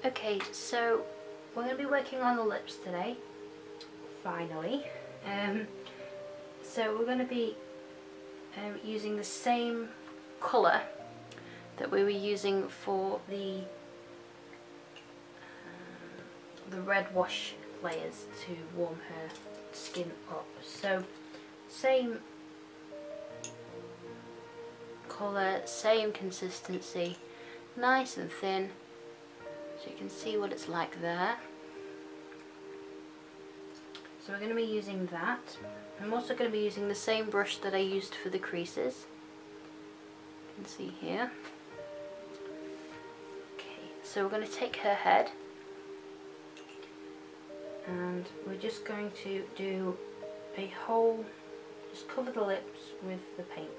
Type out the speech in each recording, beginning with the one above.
Okay, so we're going to be working on the lips today, finally. So we're going to be using the same colour that we were using for the red wash layers to warm her skin up. So same colour, same consistency, nice and thin, so you can see what it's like there. So we're going to be using that. I'm also going to be using the same brush that I used for the creases. You can see here. Okay, so we're going to take her head and we're just going to do a whole, just cover the lips with the paint.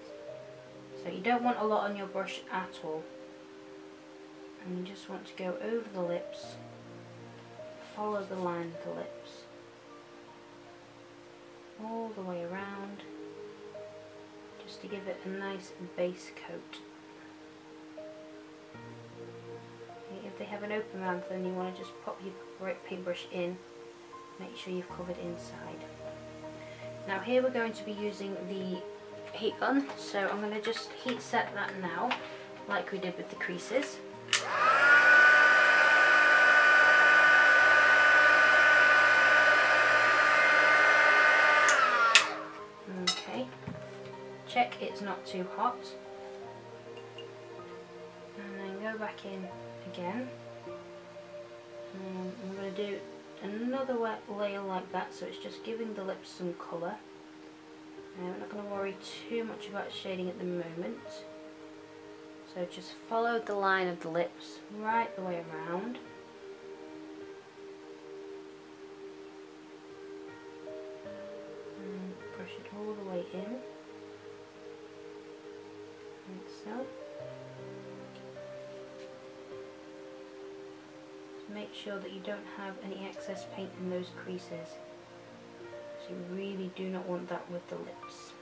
So you don't want a lot on your brush at all. And you just want to go over the lips, follow the line of the lips, all the way around, just to give it a nice base coat. Okay, if they have an open mouth, then you want to just pop your paintbrush in, make sure you've covered inside. Now here we're going to be using the heat gun, so I'm going to just heat set that now, like we did with the creases. Okay, check it's not too hot, and then go back in again. And I'm going to do another layer like that, so it's just giving the lips some colour. I'm not going to worry too much about shading at the moment. So just follow the line of the lips right the way around. And brush it all the way in. Like so. Just make sure that you don't have any excess paint in those creases. So you really do not want that with the lips.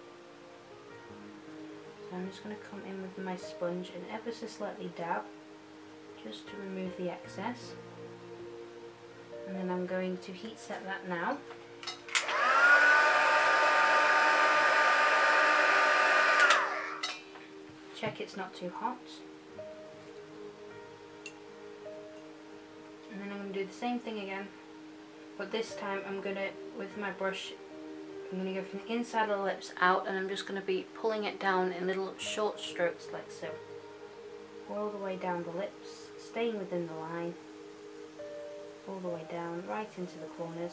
So I'm just going to come in with my sponge and ever so slightly dab, just to remove the excess. And then I'm going to heat set that now. Check it's not too hot. And then I'm going to do the same thing again. But this time I'm going to, with my brush, I'm going to go from the inside of the lips out, and I'm just going to be pulling it down in little short strokes like so. All the way down the lips, staying within the line, all the way down, right into the corners.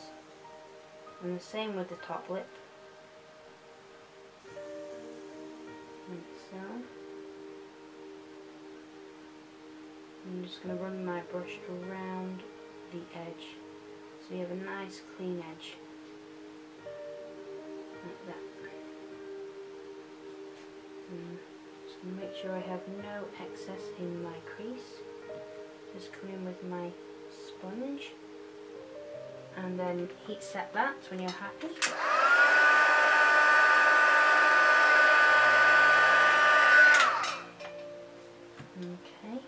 And the same with the top lip. Like so. I'm just going to run my brush around the edge. So you have a nice clean edge, like that. And just going to make sure I have no excess in my crease. Just come in with my sponge and then heat set that when you're happy. Okay.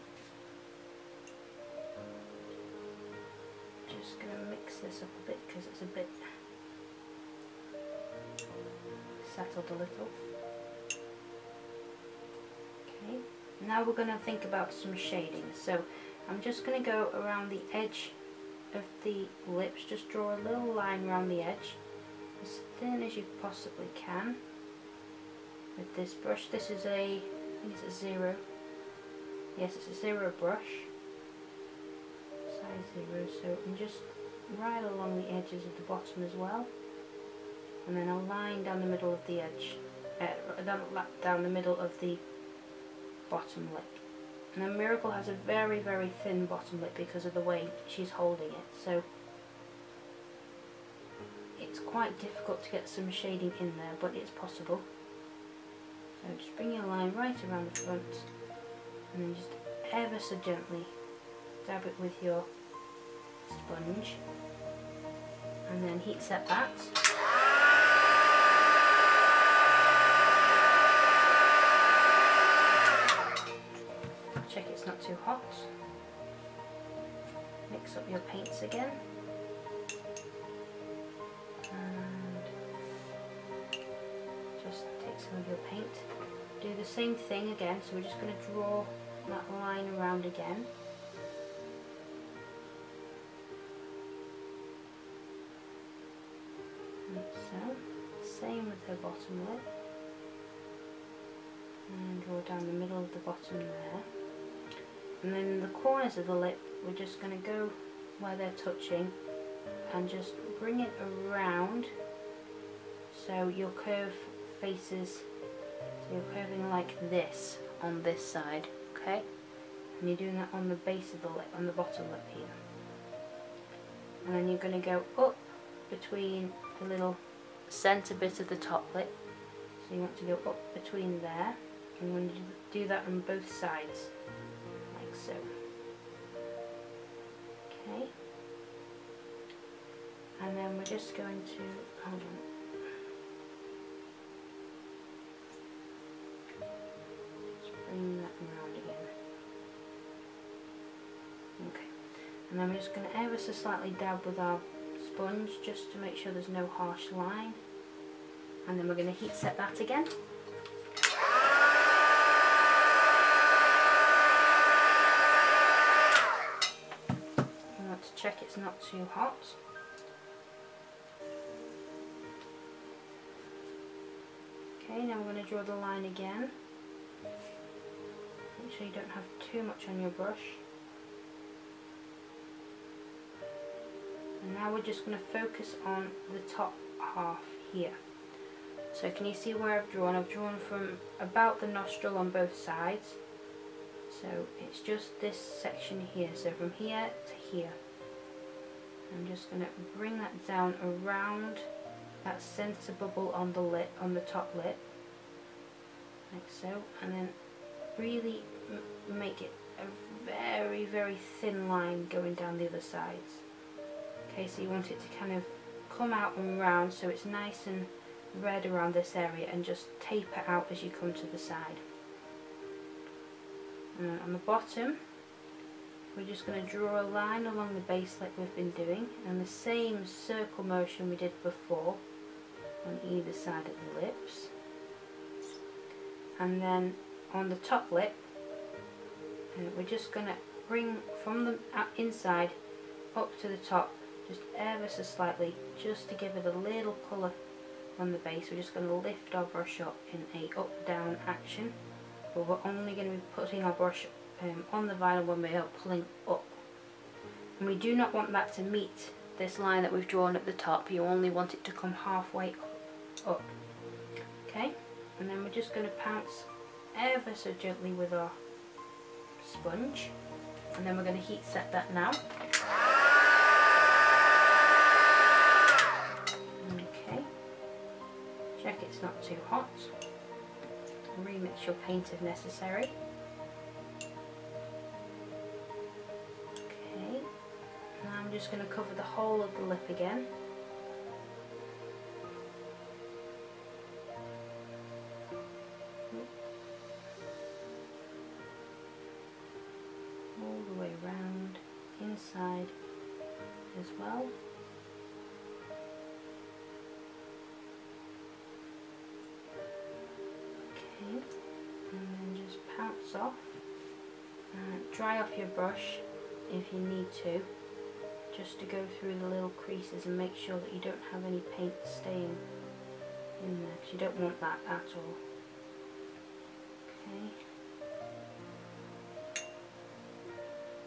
Just going to mix this up a bit because it's a bit settled a little. Okay, now we're going to think about some shading. So I'm just going to go around the edge of the lips, just draw a little line around the edge, as thin as you possibly can with this brush. This is a, I think it's a 0. Yes, it's a 0 brush. Size 0, so I'm just right along the edges of the bottom as well, and then a line down the middle of the edge, down the middle of the bottom lip. Now Miracle has a very, very thin bottom lip because of the way she's holding it, so it's quite difficult to get some shading in there, but it's possible. So just bring your line right around the front, and then just ever so gently dab it with your sponge, and then heat set that. Check it's not too hot. mix up your paints again. And just take some of your paint. Do the same thing again, so we're just going to draw that line around again. Like so. Same with the bottom lip. And draw down the middle of the bottom there. And then the corners of the lip, we're just going to go where they're touching and just bring it around so your curve faces, so you're curving like this on this side, okay? And you're doing that on the base of the lip, on the bottom lip here. And then you're going to go up between the little centre bit of the top lip. So you want to go up between there, and you want to do that on both sides, like so. Okay. And then we're just going to, hold on. Just bring that around again. Okay. And then we're just going to ever so slightly dab with our sponge just to make sure there's no harsh line. And then we're going to heat set that again. You want to check it's not too hot. Okay, now we're going to draw the line again. Make sure you don't have too much on your brush. And now we're just going to focus on the top half here. So can you see where I've drawn? I've drawn from about the nostril on both sides. So it's just this section here. So from here to here. I'm just going to bring that down around that centre bubble on the lip, on the top lip, like so, and then really make it a very, very thin line going down the other sides. Okay, so you want it to kind of come out and round so it's nice and red around this area, and just taper out as you come to the side. And then on the bottom, we're just going to draw a line along the base like we've been doing, and the same circle motion we did before on either side of the lips. And then on the top lip, we're just going to bring from the inside up to the top, just ever so slightly, just to give it a little colour on the base. We're just going to lift our brush up in a up-down action, but we're only going to be putting our brush on the vinyl when we are pulling up. And we do not want that to meet this line that we've drawn at the top. You only want it to come halfway up. Okay, and then we're just going to pounce ever so gently with our sponge, and then we're going to heat set that now. Okay, check it's not too hot. Remix your paint if necessary. Okay, now I'm just going to cover the whole of the lip again. All the way around, inside as well. Okay, and then just pounce off. Dry off your brush if you need to, just to go through the little creases and make sure that you don't have any paint staying in there, because you don't want that at all. Okay.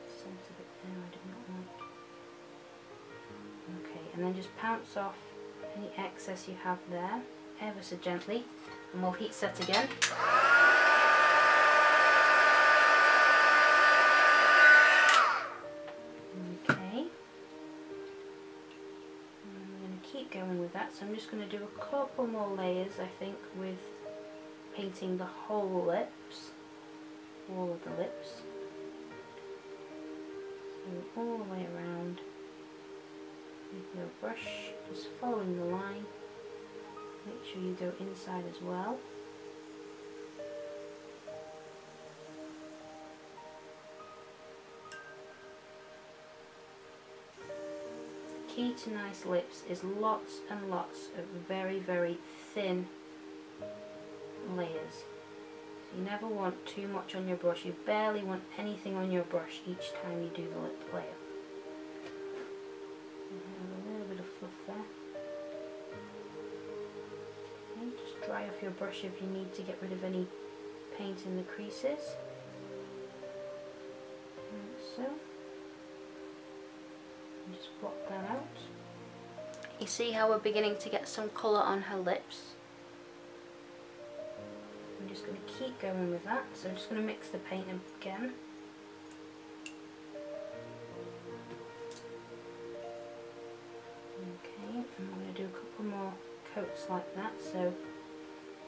Sense of it there I do not want. Okay, and then just pounce off any excess you have there, ever so gently, and we'll heat set again. Okay, and I'm going to keep going with that, so I'm just going to do a couple more layers, I think, with painting the whole lips, all of the lips. So all the way around with your brush, just following the line. Make sure you go inside as well. key to nice lips is lots and lots of very, very thin layers. So you never want too much on your brush. You barely want anything on your brush each time you do the lip layer. A little bit of fluff there. Okay, just dry off your brush if you need to get rid of any paint in the creases. Like so. And just blot that out. You see how we're beginning to get some colour on her lips? I'm just going to keep going with that, so I'm just going to mix the paint again. Okay, and I'm going to do a couple more coats like that, so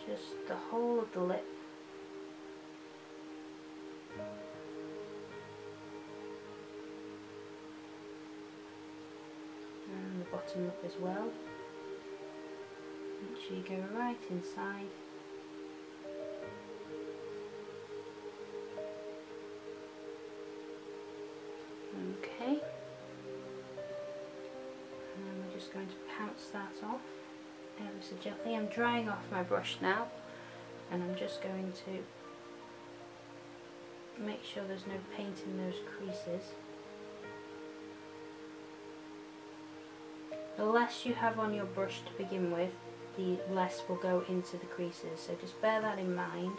just the whole of the lip. And the bottom lip as well. Make sure you go right inside. Okay, and we're just going to pounce that off ever so gently. I'm drying off my brush now, and I'm just going to make sure there's no paint in those creases. The less you have on your brush to begin with, the less will go into the creases, so just bear that in mind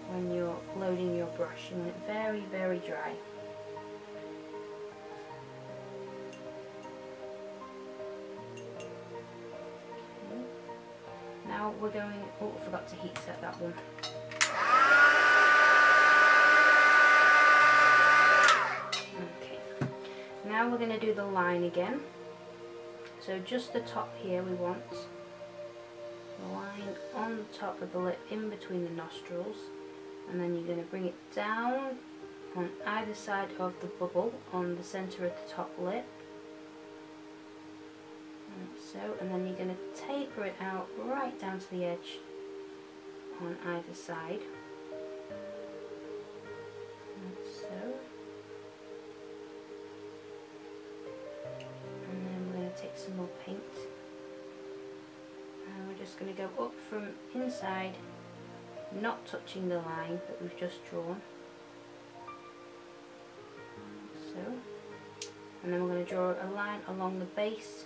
when you're loading your brush. You want it very, very dry. Now we're going, oh, I forgot to heat set that one. Okay, now we're going to do the line again. So just the top here we want the line on the top of the lip in between the nostrils, and then you're going to bring it down on either side of the bubble on the centre of the top lip. Like so, and then you're going to taper it out right down to the edge on either side. Like so. And then we're going to take some more paint. And we're just going to go up from inside, not touching the line that we've just drawn. Like so. And then we're going to draw a line along the base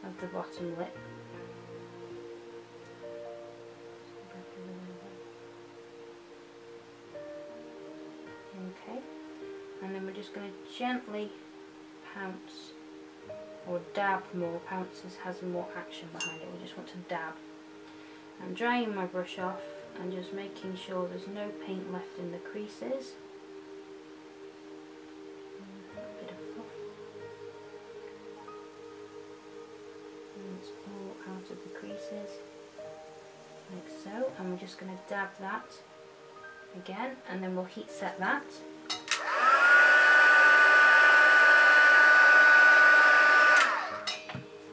of the bottom lip. Okay, and then we're just going to gently pounce, or dab more. Pounces has more action behind it. We just want to dab. I'm drying my brush off and just making sure there's no paint left in the creases. A bit of fluff. And it's all out of the creases, like so. And we're just going to dab that again, and then we'll heat set that.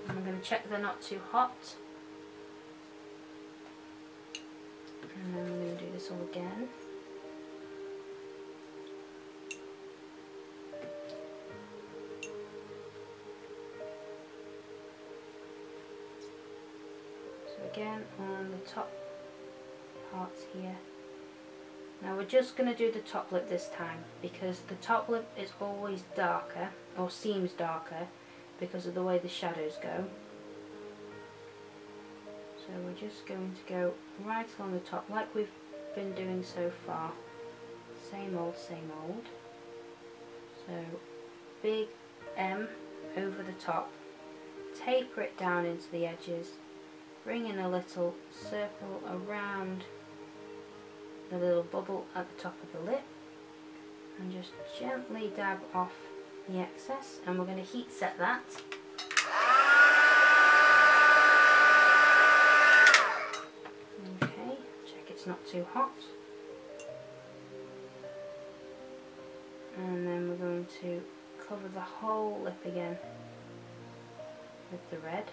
And I'm going to check they're not too hot. And then we're going to do this all again. So again on the top parts here. Now we're just going to do the top lip this time, because the top lip is always darker, or seems darker, because of the way the shadows go. So we're just going to go right along the top like we've been doing so far. Same old, same old. So big M over the top, taper it down into the edges, bring in a little circle around the little bubble at the top of the lip, and just gently dab off the excess, and we're going to heat set that. Okay, check it's not too hot. And then we're going to cover the whole lip again with the red.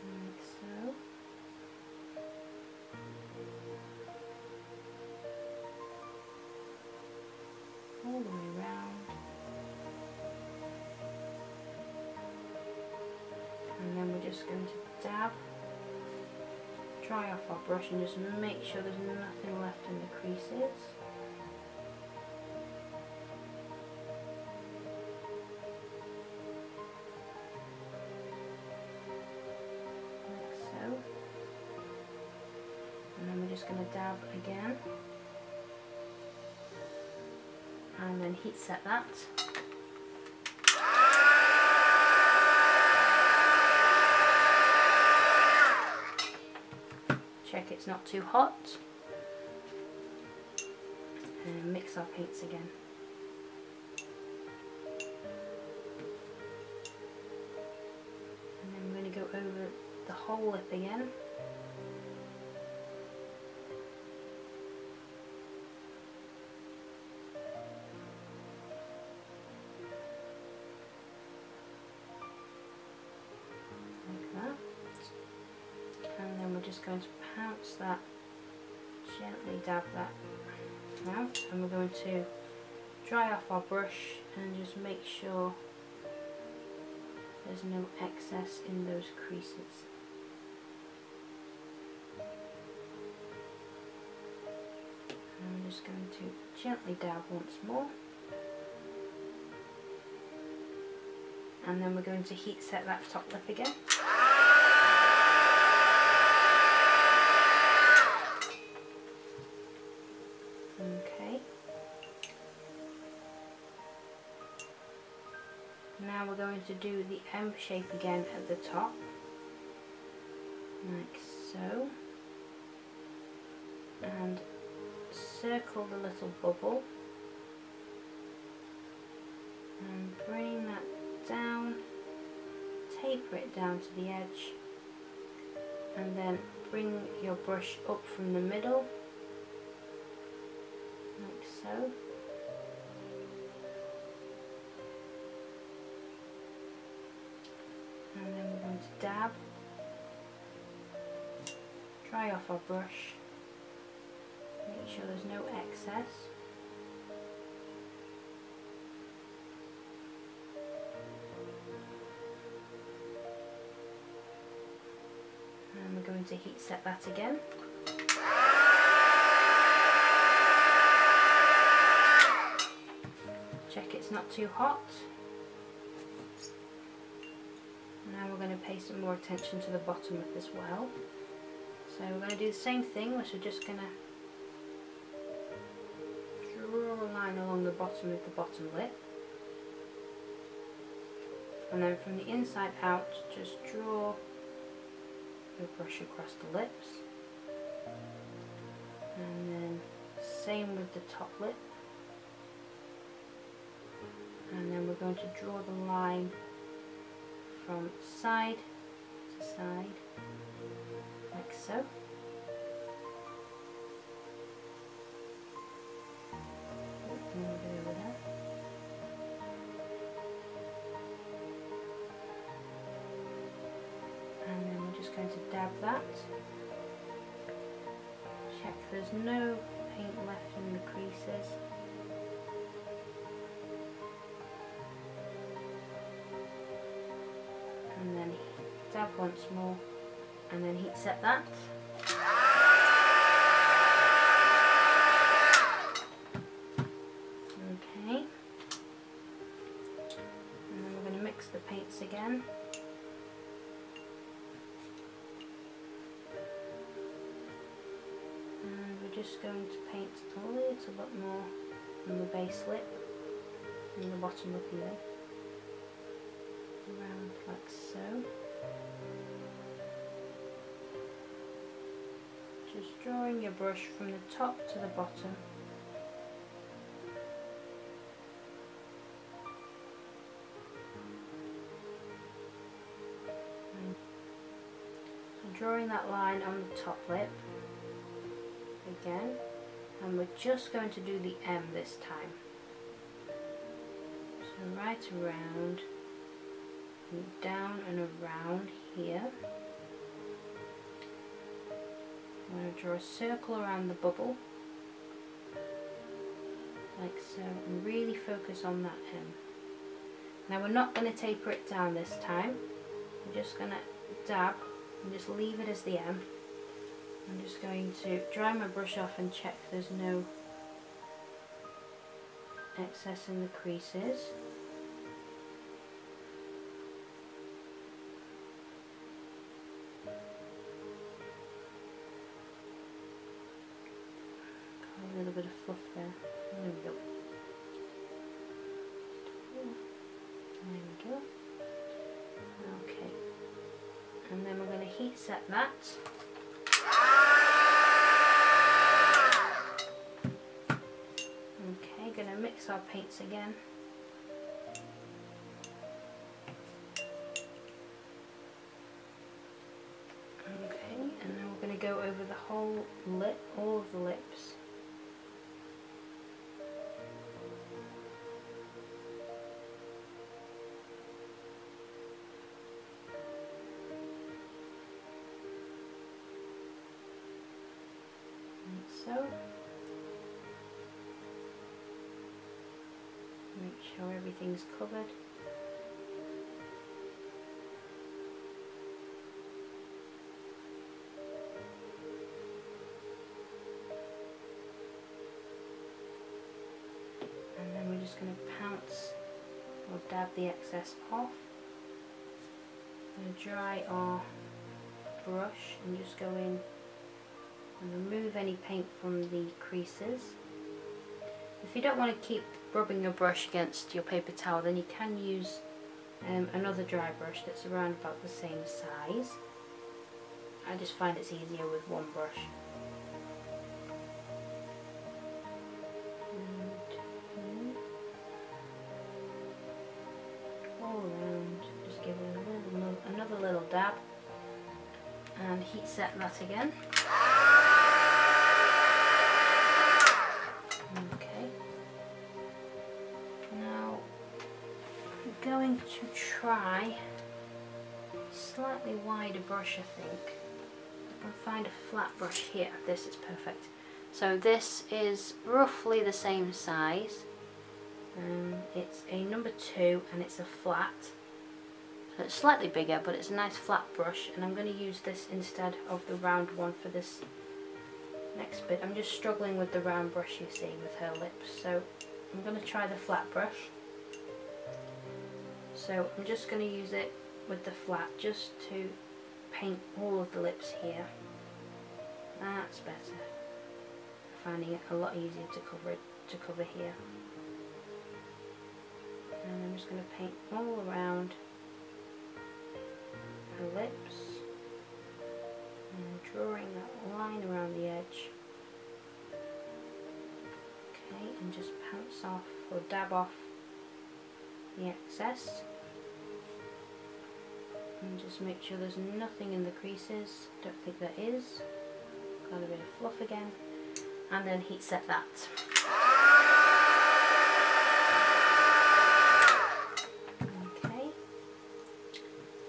Like so. dry off our brush and just make sure there's nothing left in the creases. Like so. And then we're just going to dab again. And then heat set that. Check it's not too hot. And mix our paints again. And then we're going to go over the whole lip again. And then we're just going to pounce that, gently dab that out, and we're going to dry off our brush and just make sure there's no excess in those creases. And I'm just going to gently dab once more, and then we're going to heat set that top lip again. Okay. Now we're going to do the M shape again at the top, like so, and circle the little bubble and bring that down, taper it down to the edge, and then bring your brush up from the middle, like so. And then we're going to dab, dry off our brush, make sure there's no excess. And we're going to heat set that again. Check it's not too hot. Now we're going to pay some more attention to the bottom lip as well. So we're going to do the same thing, which we're just going to draw a line along the bottom of the bottom lip. And then from the inside out, just draw your brush across the lips. And then same with the top lip. And then we're going to draw the line from side to side, like so. Over there. And then we're just going to dab that. Check there's no paint left in the creases. And then dab once more, and then heat set that. Okay. And then we're going to mix the paints again. And we're just going to paint a little bit more on the base lip and the bottom lip even. Around like so. Just drawing your brush from the top to the bottom. And drawing that line on the top lip again, and we're just going to do the M this time. So right around, and down and around here. I'm going to draw a circle around the bubble, like so, and really focus on that M. Now we're not going to taper it down this time, we're just going to dab and just leave it as the M, I'm just going to dry my brush off and check there's no excess in the creases. Got a little bit of fluff there. There we go. There we go. Okay. And then we're going to heat set that. Okay, going to mix our paints again. Okay, and then we're going to go over the whole lip, all of the lips. So, make sure everything's covered. And then we're just going to pounce or dab the excess off. I'm going to dry our brush and just go in and remove any paint from the creases. If you don't want to keep rubbing your brush against your paper towel, then you can use another dry brush that's around about the same size. I just find it's easier with one brush. And all around, just give it another little dab and heat set that again. Going to try a slightly wider brush, I think. I can find a flat brush here. This is perfect. So this is roughly the same size. It's a number 2 and it's a flat. So it's slightly bigger, but it's a nice flat brush, and I'm going to use this instead of the round one for this next bit. I'm just struggling with the round brush, you see, with her lips. So I'm going to try the flat brush. So I'm just going to use it with the flat just to paint all of the lips here. That's better. I'm finding it a lot easier to cover here. And I'm just going to paint all around her lips and drawing that line around the edge. Okay, and just pounce off or dab off the excess. And just make sure there's nothing in the creases. Don't think there is. Got a bit of fluff again. And then heat set that. Okay.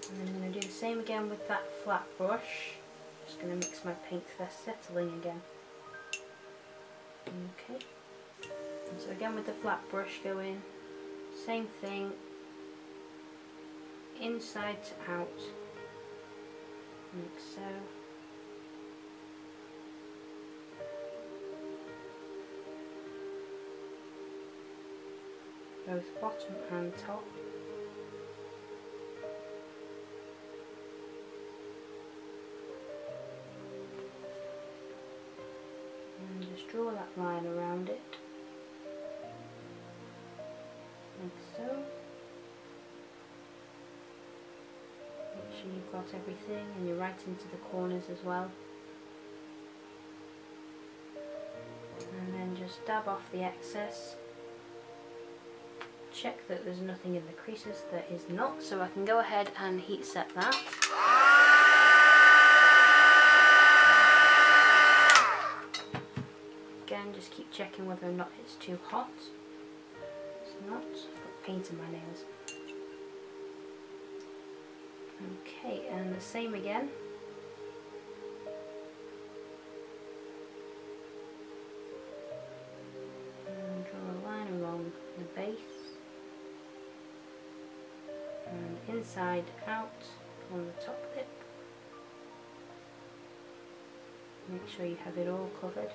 And then I'm going to do the same again with that flat brush. Just going to mix my paint so they're settling again. Okay. And so again with the flat brush, go in. Same thing. Inside to out, like so. Both bottom and top. And just draw that line around it, like so. Make sure you've got everything and you're right into the corners as well. And then just dab off the excess. Check that there's nothing in the creases. There is not, so I can go ahead and heat set that. Again, just keep checking whether or not it's too hot. It's not. I've got paint in my nails. Okay, and the same again. And draw a line along the base. And inside out on the top lip. Make sure you have it all covered,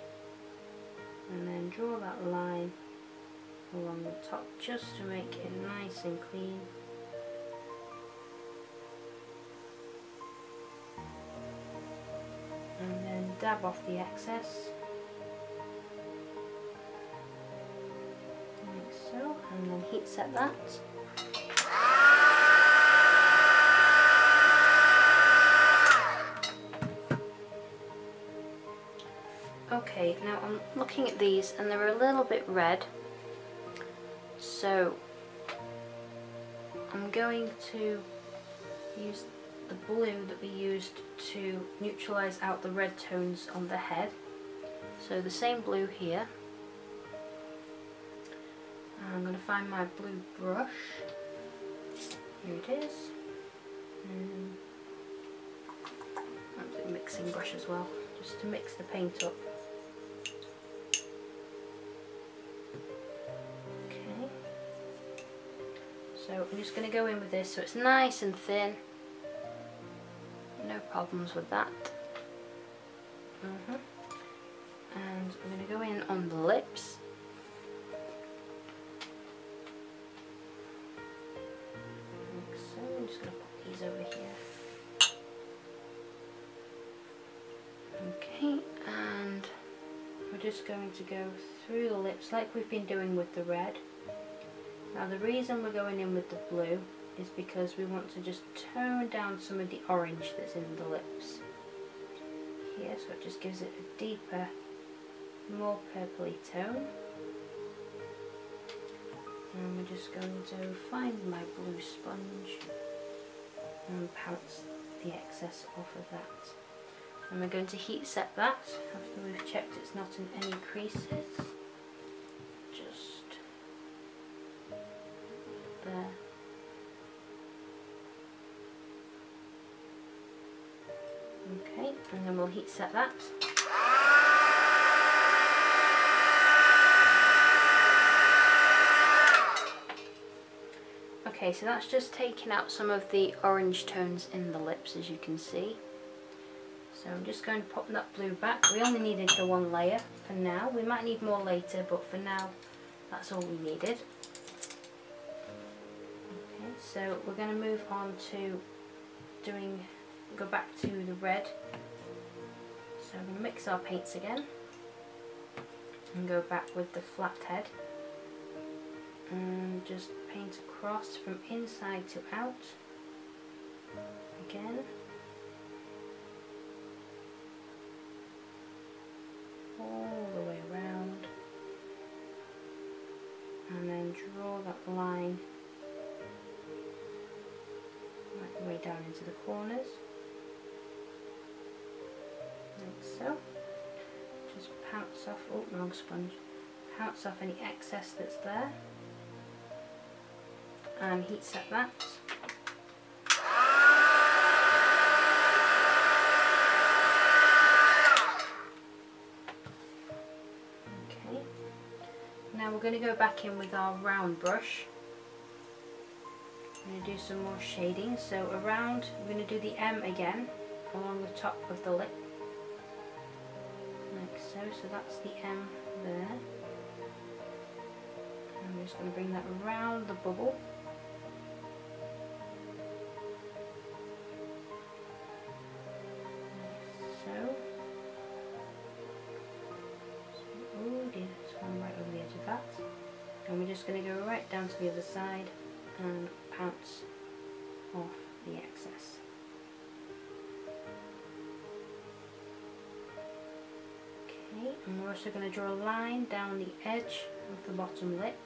and then draw that line along the top just to make it nice and clean. And then dab off the excess, like so, and then heat set that. Okay, now I'm looking at these and they're a little bit red, so I'm going to use the blue that we used to neutralise out the red tones on the head. So the same blue here. I'm going to find my blue brush. Here it is. I'm mixing brush as well, just to mix the paint up. Okay. So I'm just going to go in with this so it's nice and thin. No problems with that. And I'm going to go in on the lips. Like so. I'm just going to put these over here. Okay, and we're just going to go through the lips like we've been doing with the red. Now the reason we're going in with the blue is because we want to just tone down some of the orange that's in the lips here, so it just gives it a deeper, more purpley tone. And we're just going to find my blue sponge and pounce the excess off of that. And we're going to heat set that after we've checked it's not in any creases. Just there. Okay, and then we'll heat set that. Okay, so that's just taking out some of the orange tones in the lips, as you can see. So I'm just going to pop that blue back. We only needed the one layer for now. We might need more later, but for now, that's all we needed. Okay, so we're going to move on to go back to the red. So I'm going to mix our paints again and go back with the flat head and just paint across from inside to out again, all the way around, and then draw that line right the way down into the corners. Like so. Just pounce off, oh wrong sponge, pounce off any excess that's there and heat set that. Okay, now we're going to go back in with our round brush. I'm going to do some more shading, so around we're going to do the M again along the top of the lip. Like so, so that's the M there. And I'm just going to bring that around the bubble. Like so. Oh dear, there's one right over the edge of that. And we're just going to go right down to the other side and pounce off the excess. And we're also going to draw a line down the edge of the bottom lip.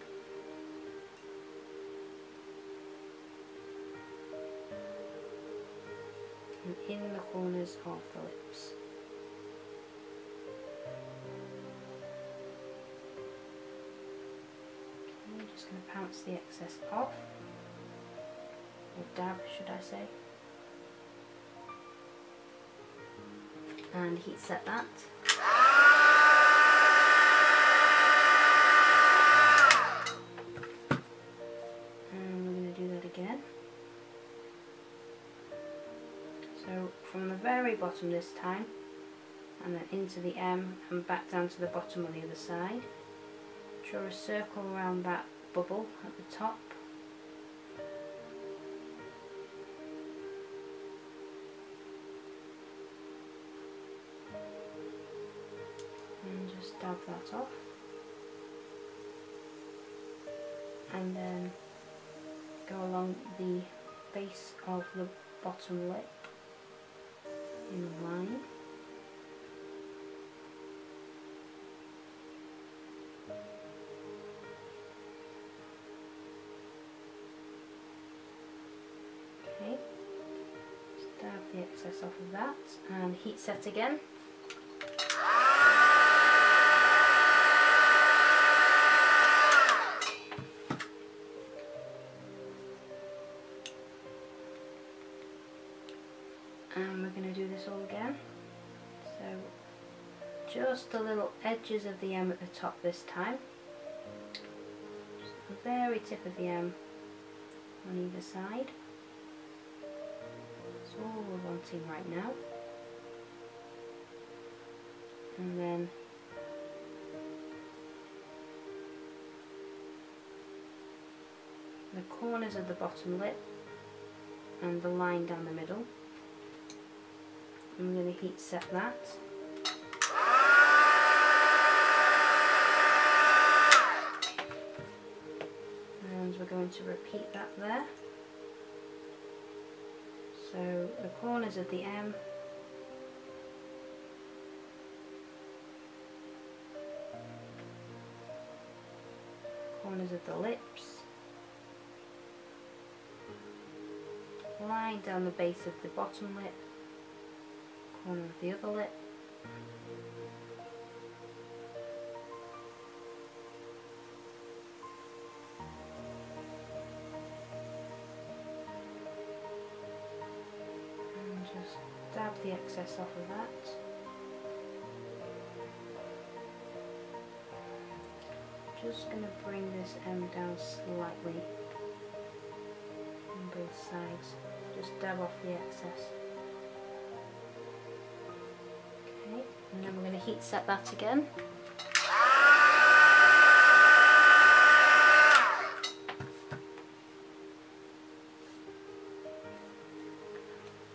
And in the corners of the lips. Okay, I'm just going to pounce the excess off. Or dab, should I say. And heat set that. So from the very bottom this time, and then into the M and back down to the bottom on the other side. Draw a circle around that bubble at the top. And just dab that off. And then go along the base of the bottom lip in a line. Okay, just dab the excess off of that and heat set again. And we're going to do this all again. So just the little edges of the M at the top this time. Just the very tip of the M on either side. That's all we're wanting right now. And then the corners of the bottom lip and the line down the middle. I'm going to heat set that. And we're going to repeat that there. So the corners of the M, corners of the lips, line down the base of the bottom lip, corner of the other lip, and just dab the excess off of that. Just going to bring this M down slightly on both sides, just dab off the excess. And then we're going to heat set that again.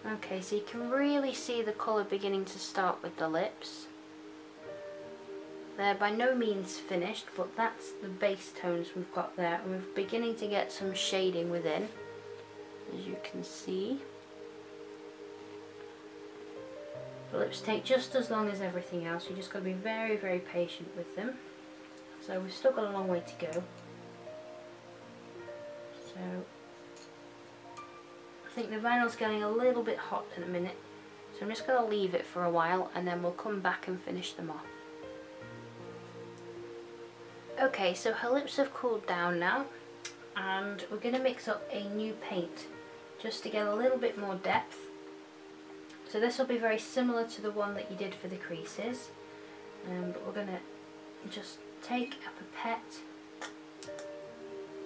Okay, so you can really see the colour beginning to start with the lips. They're by no means finished, but that's the base tones we've got there. And we're beginning to get some shading within, as you can see. The lips take just as long as everything else. You just got to be very, very patient with them. So we've still got a long way to go. So I think the vinyl's getting a little bit hot in a minute. So I'm just going to leave it for a while and then we'll come back and finish them off. Okay, so her lips have cooled down now and we're going to mix up a new paint just to get a little bit more depth. So this will be very similar to the one that you did for the creases, but we're going to just take a pipette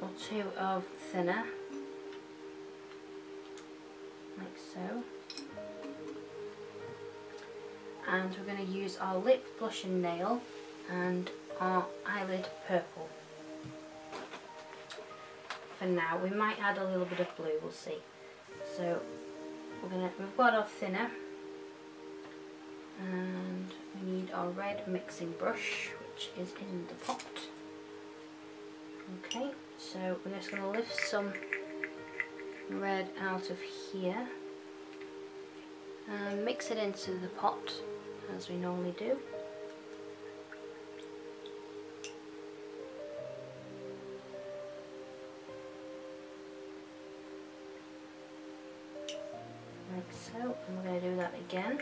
or two of thinner, like so, and we're going to use our lip blush and nail and our eyelid purple. For now, we might add a little bit of blue, we'll see. So we've got our thinner and we need our red mixing brush, which is in the pot. Okay, so we're just going to lift some red out of here and mix it into the pot as we normally do. Like so, and we're going to do that again.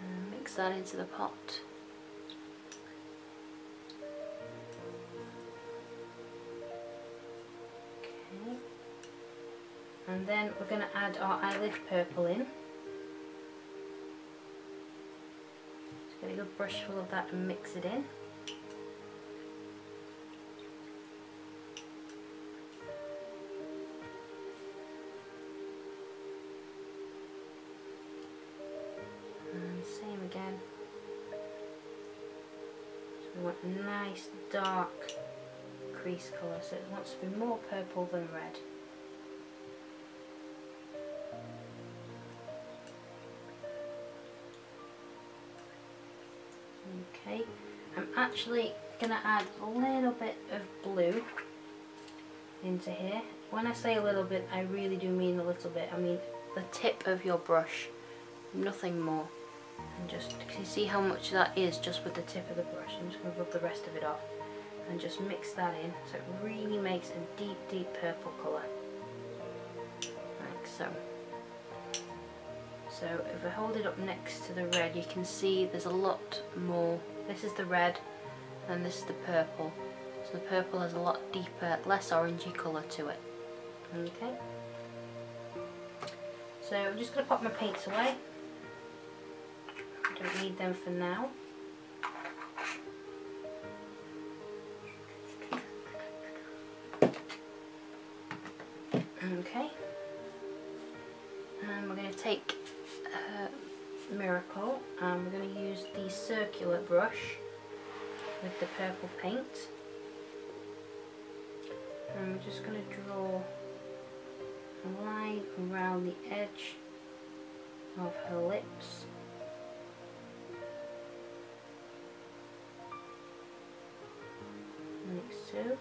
And mix that into the pot. Okay. And then we're going to add our eyelid purple in. Just get a good brush full of that and mix it in. again. So we want a nice dark crease colour, so it wants to be more purple than red. Okay, I'm actually going to add a little bit of blue into here. When I say a little bit, I really do mean a little bit. I mean the tip of your brush, nothing more. And just, can you see how much that is just with the tip of the brush? I'm just going to rub the rest of it off and just mix that in so it really makes a deep, deep purple colour. Like so. So if I hold it up next to the red, you can see there's a lot more. This is the red and this is the purple. So the purple has a lot deeper, less orangey colour to it. Okay. So I'm just going to pop my paints away. I don't need them for now. Okay. And we're going to take Miracle, and we're going to use the circular brush with the purple paint, and we're just going to draw a line around the edge of her lips, like so.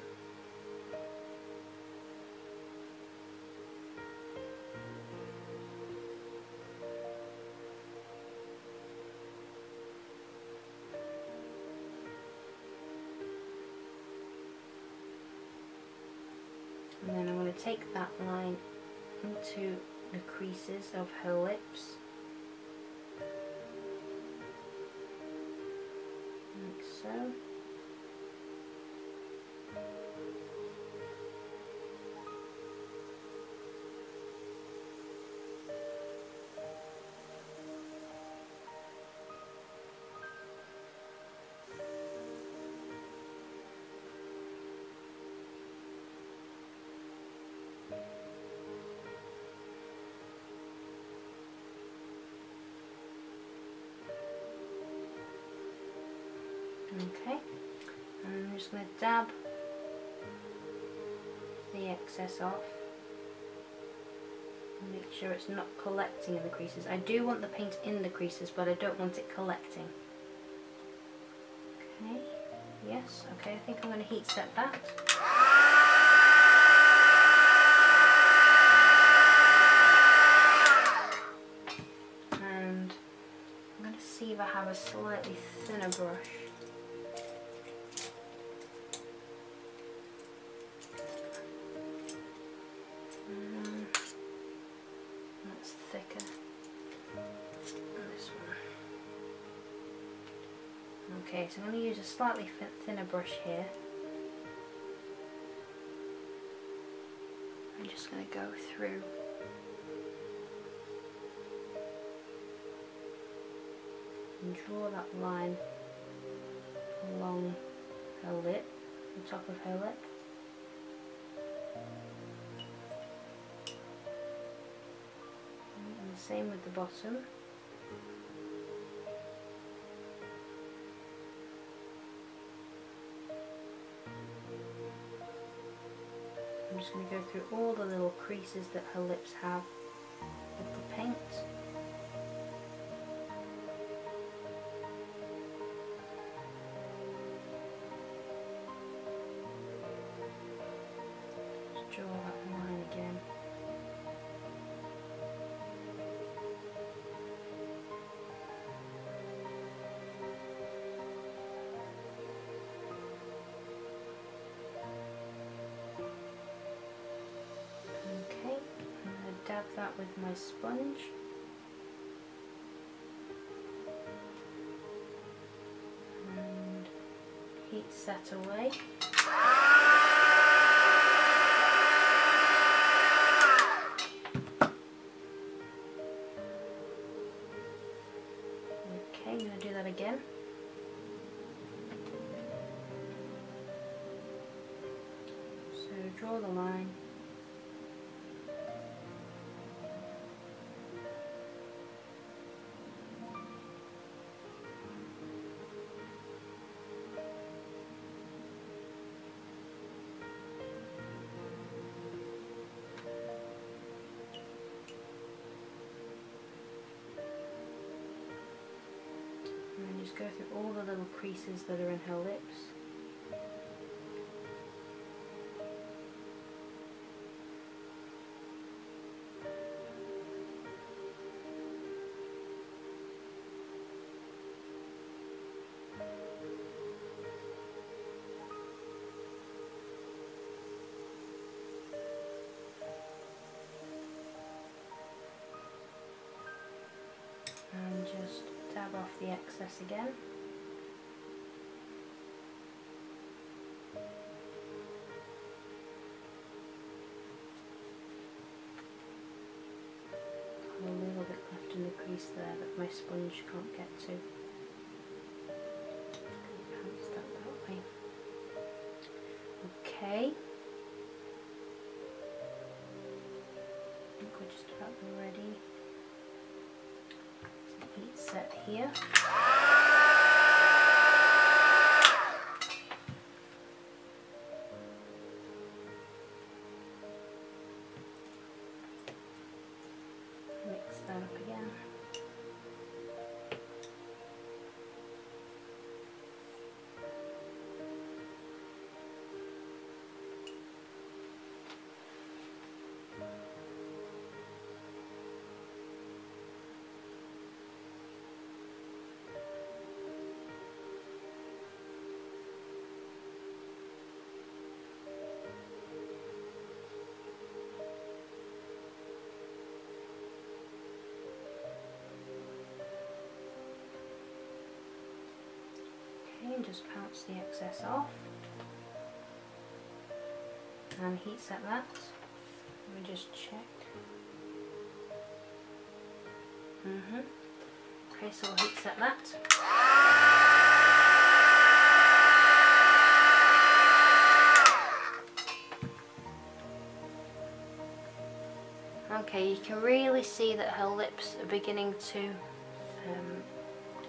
And then I'm going to take that line into the creases of her lips, like so. Okay, and I'm just going to dab the excess off and make sure it's not collecting in the creases. I do want the paint in the creases, but I don't want it collecting. Okay, yes, okay, I think I'm going to heat set that. And I'm going to see if I have a slightly thinner brush. Thicker than this one. Okay, so I'm going to use a slightly thinner brush here. I'm just going to go through and draw that line along her lip, the top of her lip. Same with the bottom. I'm just going to go through all the little creases that her lips have with the paint. Just draw that line again. Dab that with my sponge. And heat set away. Okay, I'm going to do that again. So draw the line. just go through all the little creases that are in her lips. And just dab off the excess again. A little bit left in the crease there that my sponge can't get to. Bounce that way. Okay. I think we're just about ready. Heat set here. Mix that up again. And just pounce the excess off and heat set that. Let me just check. Okay, so we'll heat set that. Okay, you can really see that her lips are beginning to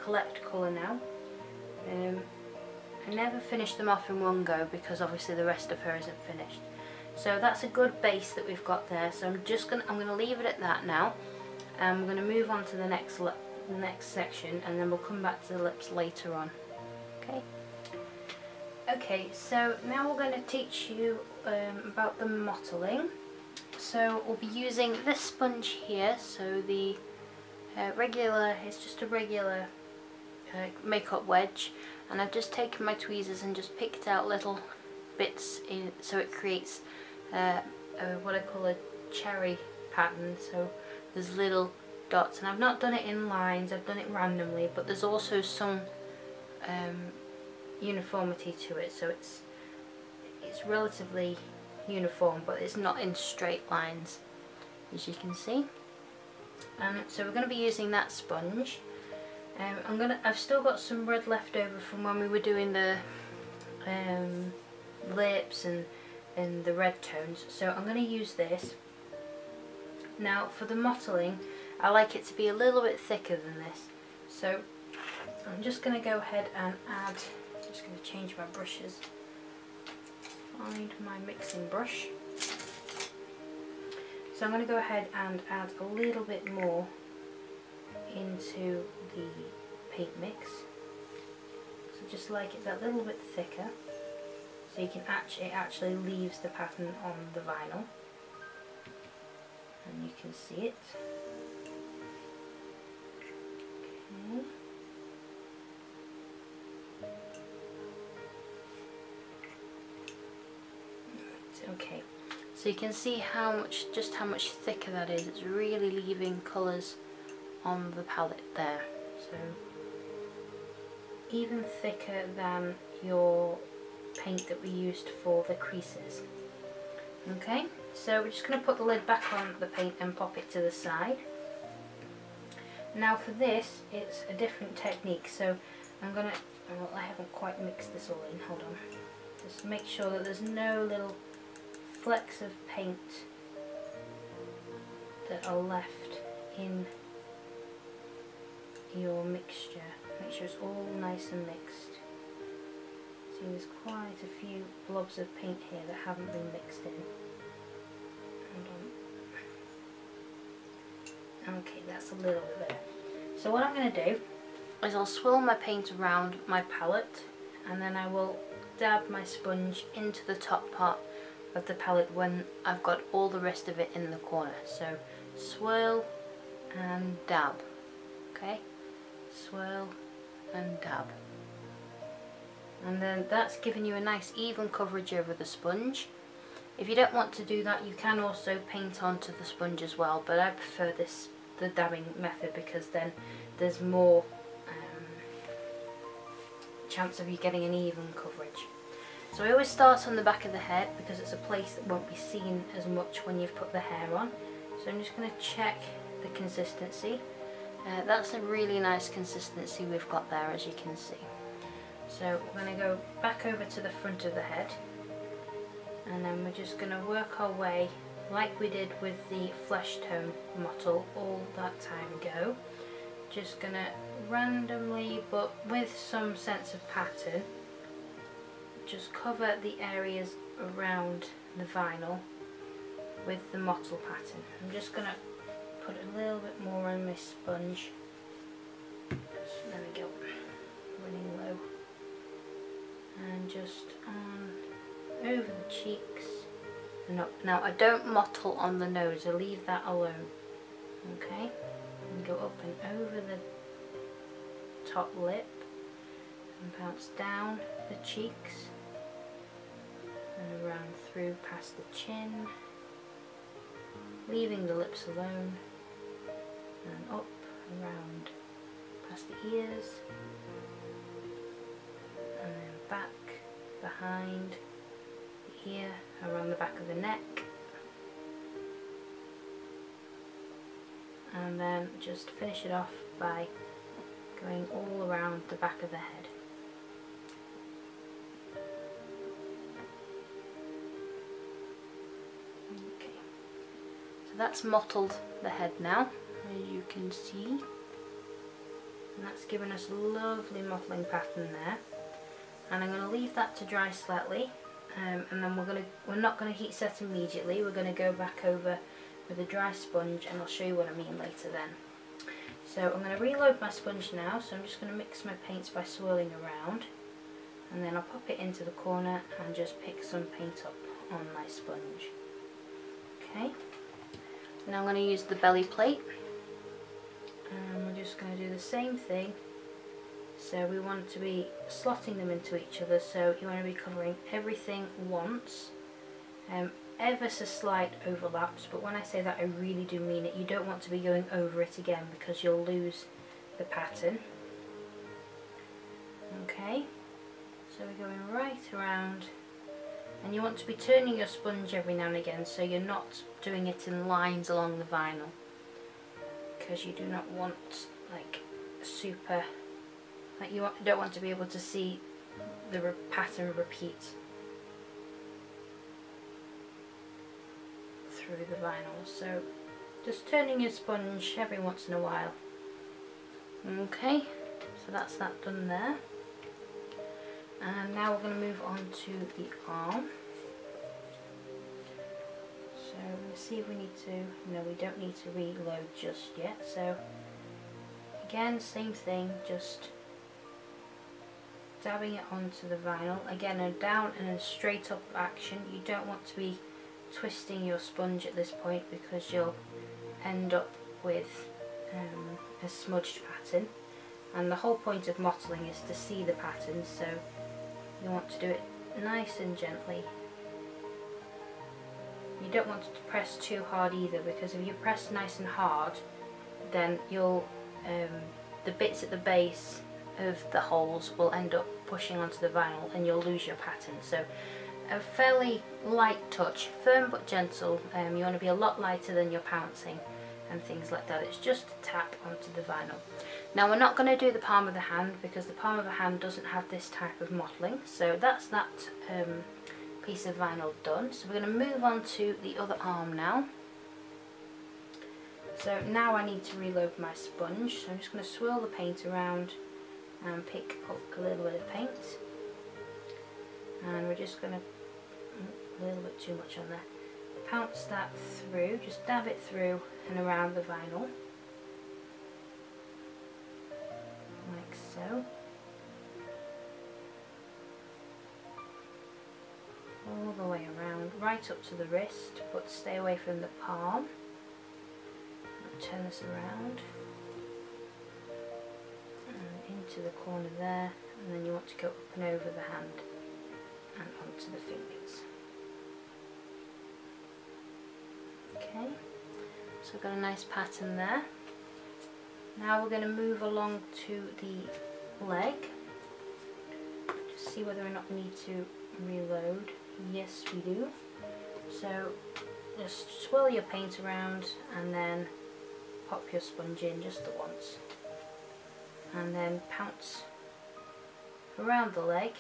collect colour now. I never finish them off in one go because obviously the rest of her isn't finished. So that's a good base that we've got there. So I'm gonna leave it at that now. I'm gonna move on to the next section, and then we'll come back to the lips later on. Okay. Okay. So now we're going to teach you about the mottling. So we'll be using this sponge here. So the regular, it's just a regular makeup wedge, and I've just taken my tweezers and just picked out little bits so it creates what I call a cherry pattern. So there's little dots, and I've not done it in lines, I've done it randomly, but there's also some uniformity to it, so it's relatively uniform, but it's not in straight lines, as you can see. So we're going to be using that sponge. I've still got some red left over from when we were doing the lips and the red tones, so I'm going to use this. Now for the mottling, I like it to be a little bit thicker than this, so I'm just going to go ahead and add, just going to change my brushes, find my mixing brush. So I'm going to go ahead and add a little bit more into the paint mix, so just like it that little bit thicker, so you can it actually leaves the pattern on the vinyl, and you can see it. Okay, so you can see just how much thicker that is. It's really leaving colours on the palette there, so even thicker than your paint that we used for the creases. Okay, so we're just going to put the lid back on the paint and pop it to the side. Now for this, it's a different technique, so I'm going to, well, I haven't quite mixed this all in, hold on. Just make sure that there's no little flecks of paint that are left in your mixture. Make sure it's all nice and mixed. See, there's quite a few blobs of paint here that haven't been mixed in. Hold on. Okay, that's a little bit better. So what I'm going to do is I'll swirl my paint around my palette, and then I will dab my sponge into the top part of the palette when I've got all the rest of it in the corner. So swirl and dab, okay, swirl and dab, and then that's giving you a nice even coverage over the sponge. If you don't want to do that, you can also paint onto the sponge as well, but I prefer the dabbing method, because then there's more chance of you getting an even coverage. So I always start on the back of the head because it's a place that won't be seen as much when you've put the hair on. So I'm just going to check the consistency. That's a really nice consistency we've got there, as you can see. So we're going to go back over to the front of the head, and then we're just going to work our way like we did with the flesh tone mottle all that time ago. Just going to randomly, but with some sense of pattern, just cover the areas around the vinyl with the mottle pattern. I'm just going to put a little bit more on my sponge. There we go, running low, and just on over the cheeks and up. Now I don't mottle on the nose, I leave that alone, okay, and go up and over the top lip and bounce down the cheeks and around through past the chin, leaving the lips alone, and up, around, past the ears, and then back, behind the ear, around the back of the neck, and then just finish it off by going all around the back of the head. Okay, so that's mottled the head now, as you can see, and that's given us a lovely mottling pattern there. And I'm going to leave that to dry slightly, and then we're not going to heat set immediately. We're going to go back over with a dry sponge, and I'll show you what I mean later then. So I'm going to reload my sponge now, so I'm just going to mix my paints by swirling around, and then I'll pop it into the corner and just pick some paint up on my sponge. Okay, now I'm going to use the belly plate, and we're just going to do the same thing. So we want to be slotting them into each other, so you want to be covering everything once. Ever so slight overlaps, but when I say that I really do mean it. You don't want to be going over it again because you'll lose the pattern. Okay, so we're going right around, and you want to be turning your sponge every now and again, so you're not doing it in lines along the vinyl, because you do not want like super, like you don't want to be able to see the pattern repeat through the vinyl. So just turning your sponge every once in a while. Okay, so that's that done there. And now we're going to move on to the arm. So let's see if we need to, no, we don't need to reload just yet. So again, same thing, just dabbing it onto the vinyl. Again, a down and a straight up action. You don't want to be twisting your sponge at this point because you'll end up with a smudged pattern, and the whole point of mottling is to see the pattern, so you want to do it nice and gently. You don't want to press too hard either, because if you press nice and hard, then you'll the bits at the base of the holes will end up pushing onto the vinyl and you'll lose your pattern. So a fairly light touch, firm but gentle. You want to be a lot lighter than you're pouncing and things like that. It's just a tap onto the vinyl. Now we're not going to do the palm of the hand because the palm of the hand doesn't have this type of mottling. So that's that piece of vinyl done. So we're going to move on to the other arm now. So now I need to reload my sponge. So I'm just going to swirl the paint around and pick up a little bit of paint. And we're just going to, a little bit too much on there, pounce that through, just dab it through and around the vinyl, like so. All the way around, right up to the wrist, but stay away from the palm. Turn this around and into the corner there, and then you want to go up and over the hand and onto the fingers. Okay, so we've got a nice pattern there. Now we're going to move along to the leg. Just see whether or not we need to reload. Yes, we do. So just swirl your paint around and then pop your sponge in just the once. And then pounce around the leg.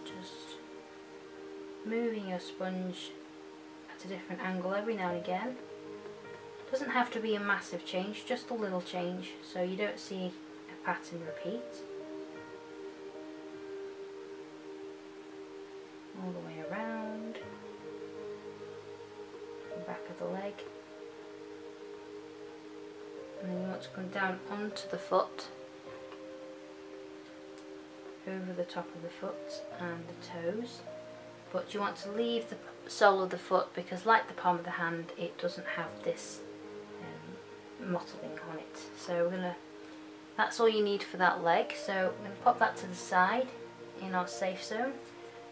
Just moving your sponge at a different angle every now and again. Doesn't have to be a massive change, just a little change, so you don't see a pattern repeat. All the way around the back of the leg, and then you want to come down onto the foot, over the top of the foot and the toes, but you want to leave the sole of the foot because, like the palm of the hand, it doesn't have this mottling on it. So that's all you need for that leg. So we're going to pop that to the side in our safe zone,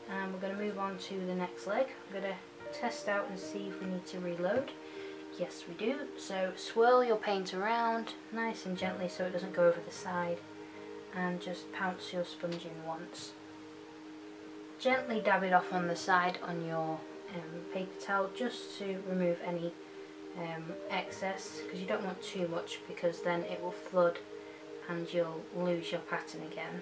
and we're going to move on to the next leg. I'm going to test out and see if we need to reload. Yes, we do. So swirl your paint around nice and gently so it doesn't go over the side, and just pounce your sponge in once. Gently dab it off on the side on your paper towel just to remove any excess, because you don't want too much, because then it will flood and you'll lose your pattern again.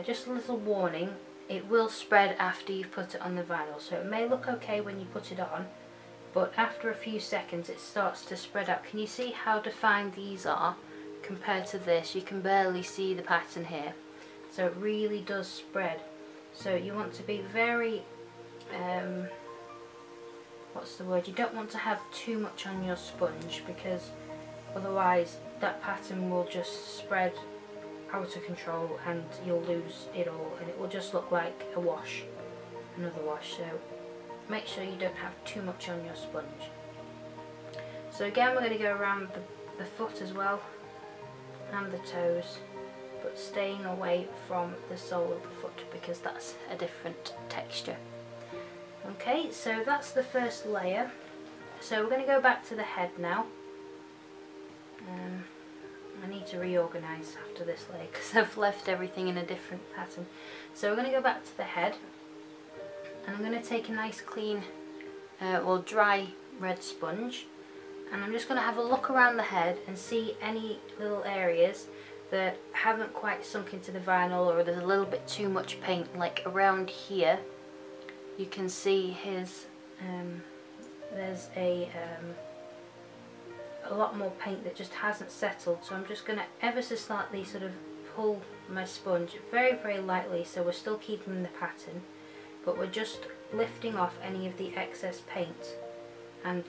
Just a little warning, it will spread after you've put it on the vinyl, so it may look okay when you put it on, but after a few seconds it starts to spread out. Can you see how defined these are compared to this? You can barely see the pattern here, so it really does spread. So you want to be very what's the word, you don't want to have too much on your sponge, because otherwise that pattern will just spread out of control and you'll lose it all, and it will just look like a wash, another wash. So make sure you don't have too much on your sponge. So again, we're going to go around the foot as well and the toes, but staying away from the sole of the foot because that's a different texture. Okay, so that's the first layer. So we're going to go back to the head now. I need to reorganise after this layer because I've left everything in a different pattern. So we're going to go back to the head, and I'm going to take a nice clean, dry red sponge, and I'm just going to have a look around the head and see any little areas that haven't quite sunk into the vinyl, or there's a little bit too much paint. Like around here you can see there's a lot more paint that just hasn't settled, so I'm just going to ever so slightly sort of pull my sponge very, very lightly, so we're still keeping the pattern, but we're just lifting off any of the excess paint and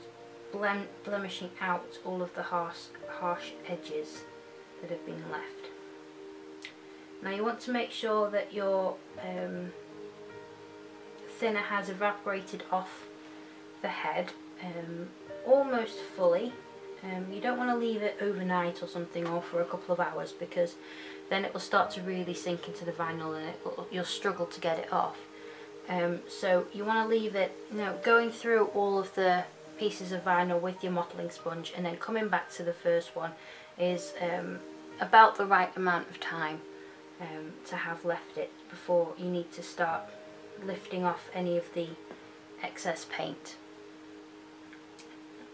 blemishing out all of the harsh edges that have been left. Now you want to make sure that your thinner has evaporated off the head almost fully. You don't want to leave it overnight or something, or for a couple of hours, because then it will start to really sink into the vinyl and you'll struggle to get it off. So you want to leave it, going through all of the pieces of vinyl with your mottling sponge and then coming back to the first one is about the right amount of time to have left it before you need to start lifting off any of the excess paint.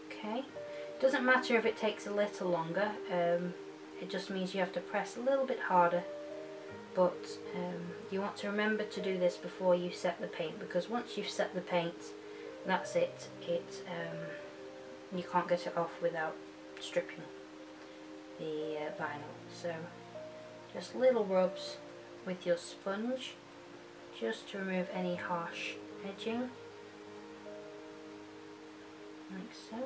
Okay. Doesn't matter if it takes a little longer, it just means you have to press a little bit harder, but you want to remember to do this before you set the paint, because once you've set the paint, that's it. You can't get it off without stripping the vinyl. So just little rubs with your sponge just to remove any harsh edging, like so.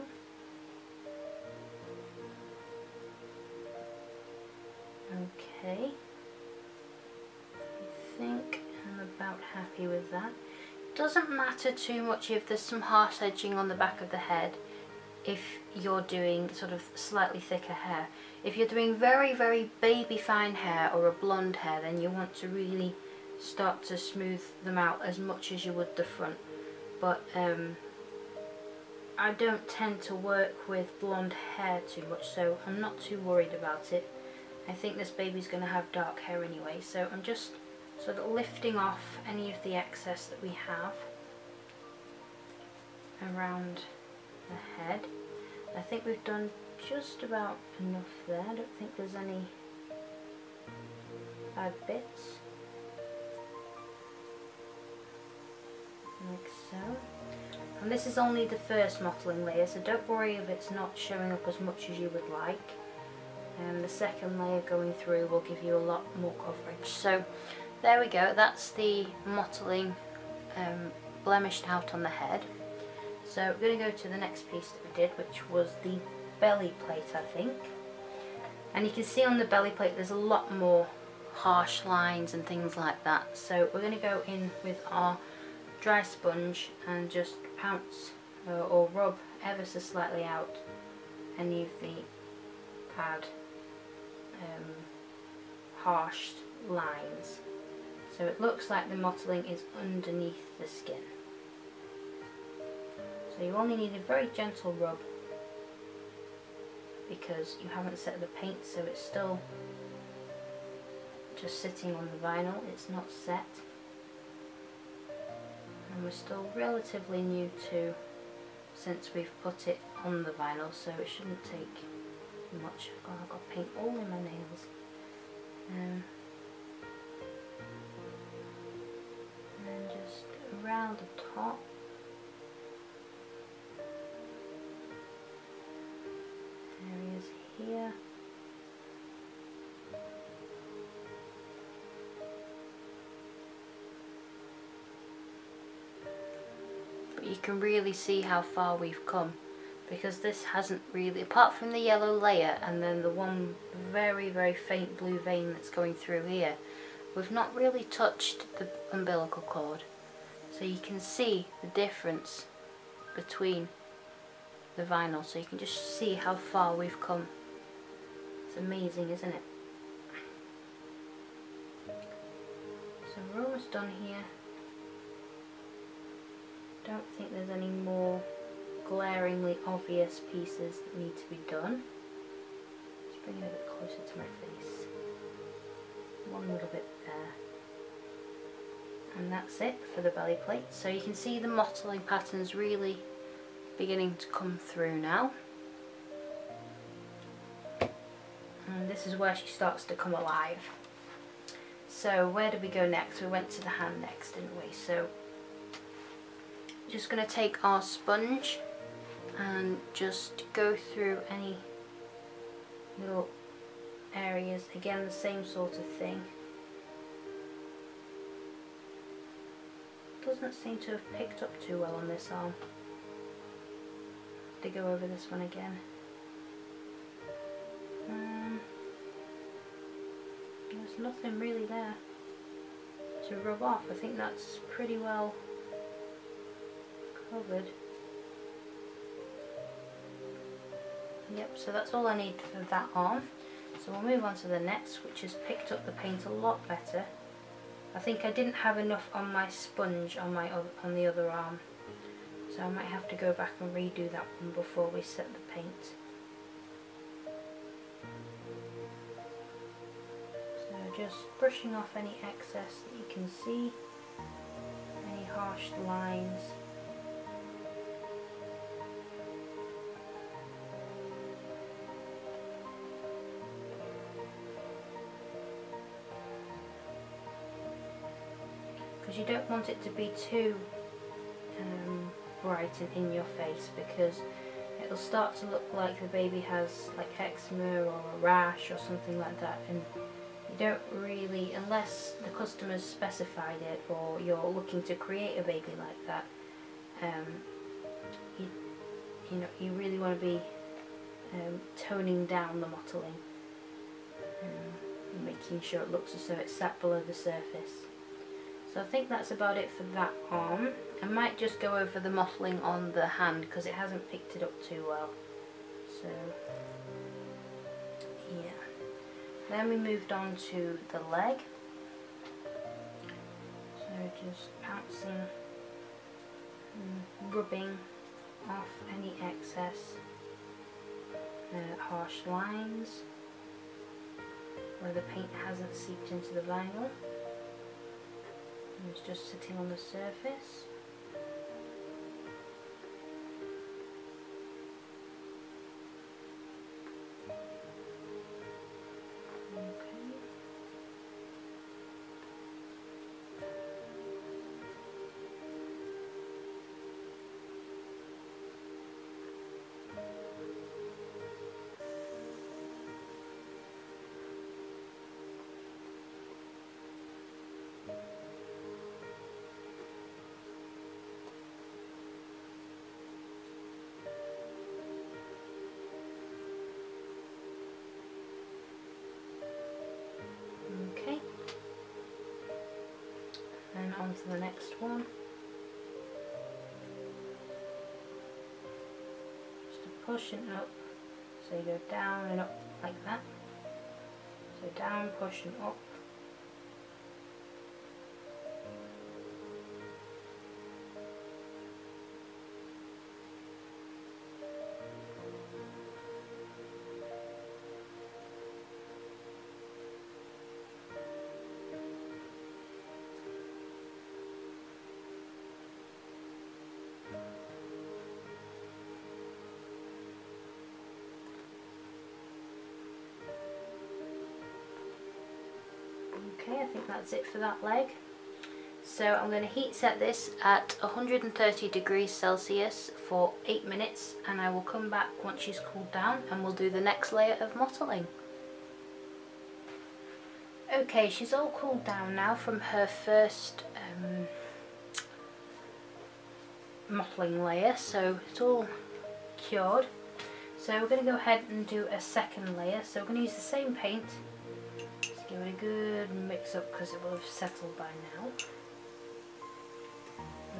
Okay, I think I'm about happy with that. Doesn't matter too much if there's some harsh edging on the back of the head if you're doing sort of slightly thicker hair. If you're doing very, very baby fine hair or a blonde hair, then you want to really start to smooth them out as much as you would the front. But I don't tend to work with blonde hair too much, so I'm not too worried about it. I think this baby's going to have dark hair anyway, so I'm just sort of lifting off any of the excess that we have around the head. I think we've done just about enough there. I don't think there's any bad bits. Like so. And this is only the first mottling layer, so don't worry if it's not showing up as much as you would like. The second layer going through will give you a lot more coverage. So there we go, that's the mottling blemished out on the head. So we're going to go to the next piece that we did, which was the belly plate, I think. And you can see on the belly plate there's a lot more harsh lines and things like that. So we're going to go in with our dry sponge and just pounce or rub ever so slightly out any of the bad harsh lines. So it looks like the mottling is underneath the skin. So you only need a very gentle rub because you haven't set the paint, so it's still just sitting on the vinyl, it's not set. And we're still relatively new to since we've put it on the vinyl, so it shouldn't take much. Oh, I've got paint all in my nails. And just around the top. Areas here. But you can really see how far we've come, because this hasn't really, apart from the yellow layer and then the one very, very faint blue vein that's going through here, we've not really touched the umbilical cord. So you can see the difference between the vinyl, so you can just see how far we've come. It's amazing, isn't it? So we're almost done here. Don't think there's any more glaringly obvious pieces that need to be done. Just bring it a bit closer to my face. One little bit there. And that's it for the belly plate. So you can see the mottling patterns really beginning to come through now. And this is where she starts to come alive. So where did we go next? We went to the hand next, didn't we? So just going to take our sponge and just go through any little areas. Again, the same sort of thing. Doesn't seem to have picked up too well on this arm. To go over this one again. There's nothing really there to rub off. I think that's pretty well covered. Yep, so that's all I need for that arm. So we'll move on to the next, which has picked up the paint a lot better. I think I didn't have enough on my sponge on the other arm, so I might have to go back and redo that one before we set the paint. So just brushing off any excess that you can see, any harsh lines. Because you don't want it to be too bright and in your face, because it'll start to look like the baby has like eczema or a rash or something like that, and you don't really, unless the customer's specified it or you're looking to create a baby like that, you really want to be toning down the mottling. and making sure it looks as though it's sat below the surface. So I think that's about it for that arm. I might just go over the mottling on the hand because it hasn't picked it up too well. So yeah. Then we moved on to the leg. So just pouncing and rubbing off any excess harsh lines where the paint hasn't seeped into the vinyl. And it's just sitting on the surface. Okay, then on to the next one. Just a push and up, so you go down and up like that. So down, push and up. Okay, I think that's it for that leg. So I'm going to heat set this at 130 degrees Celsius for 8 minutes, and I will come back once she's cooled down and we'll do the next layer of mottling. Okay, she's all cooled down now from her first mottling layer, so it's all cured. So we're going to go ahead and do a second layer. So we're going to use the same paint. Give it a good mix up because it will have settled by now.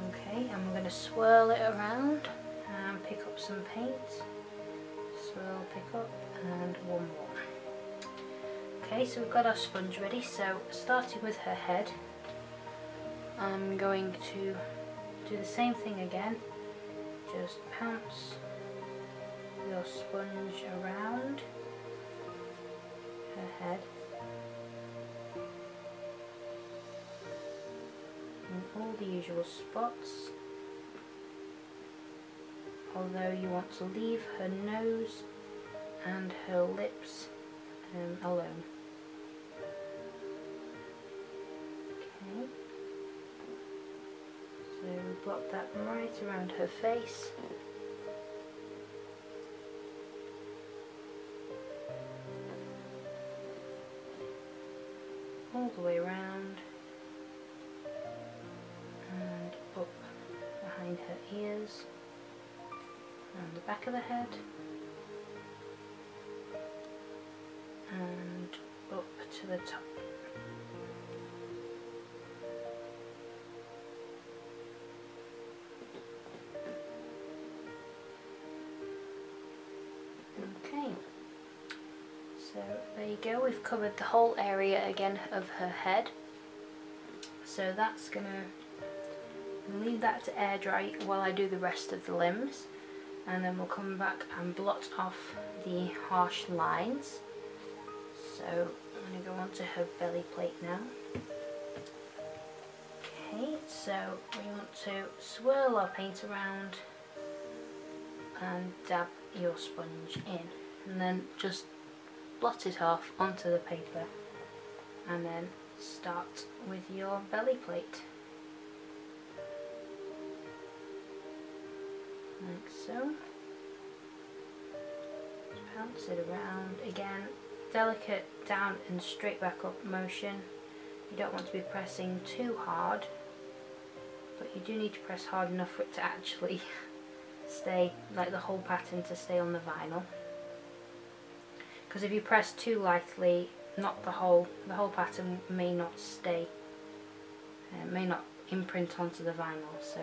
Okay, and we're going to swirl it around and pick up some paint. Swirl, pick up, and one more. Okay, so we've got our sponge ready. So starting with her head, I'm going to do the same thing again. Just pounce your sponge around her head. In all the usual spots, although you want to leave her nose and her lips alone. Okay, so we block that right around her face. All the way around. And up behind her ears and the back of the head and up to the top. Okay, so there you go, we've covered the whole area again of her head. So that's going to leave that to air dry while I do the rest of the limbs, and then we'll come back and blot off the harsh lines. So I'm going to go on to her belly plate now. Okay, so we want to swirl our paint around and dab your sponge in, and then just blot it off onto the paper, and then start with your belly plate. Like so. Bounce it around. Again, delicate down and straight back up motion. You don't want to be pressing too hard, but you do need to press hard enough for it to actually stay, like the whole pattern to stay on the vinyl. Because if you press too lightly, not the whole pattern may not stay, may not imprint onto the vinyl. So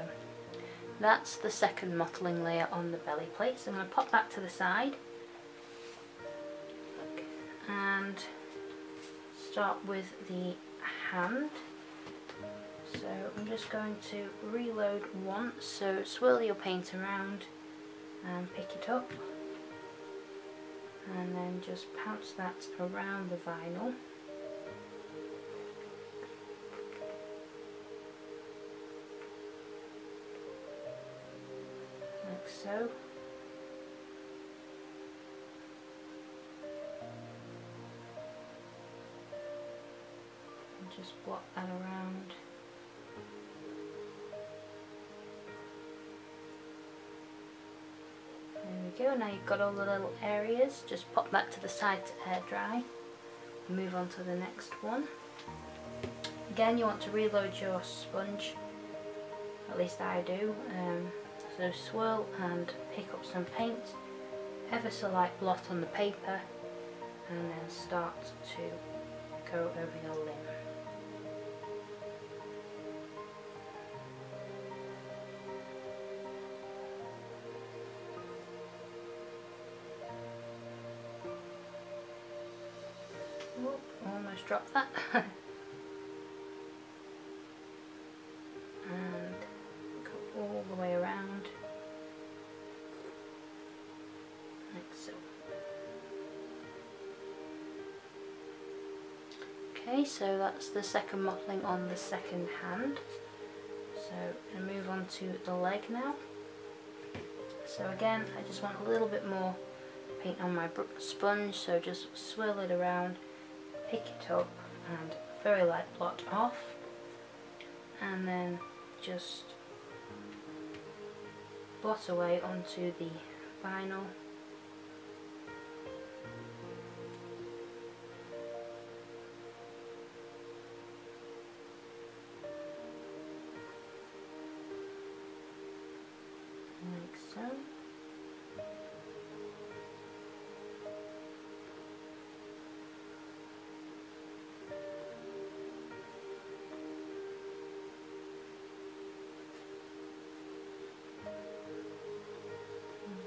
that's the second mottling layer on the belly plate. So I'm going to pop that to the side and start with the hand. So I'm just going to reload once, so swirl your paint around and pick it up, and then just pounce that around the vinyl. Like so. And just blot that around. There we go, now you've got all the little areas, just pop that to the side to air dry. Move on to the next one. Again, you want to reload your sponge, at least I do. So swirl and pick up some paint, ever so light blot on the paper, and then start to go over your limb. Oop, almost dropped that. And go all the way around, like so. Okay, so that's the second mottling on the second hand. So I'm going to move on to the leg now. So again, I just want a little bit more paint on my sponge, so just swirl it around, pick it up and very light blot off, and then just blot away onto the vinyl. Like so.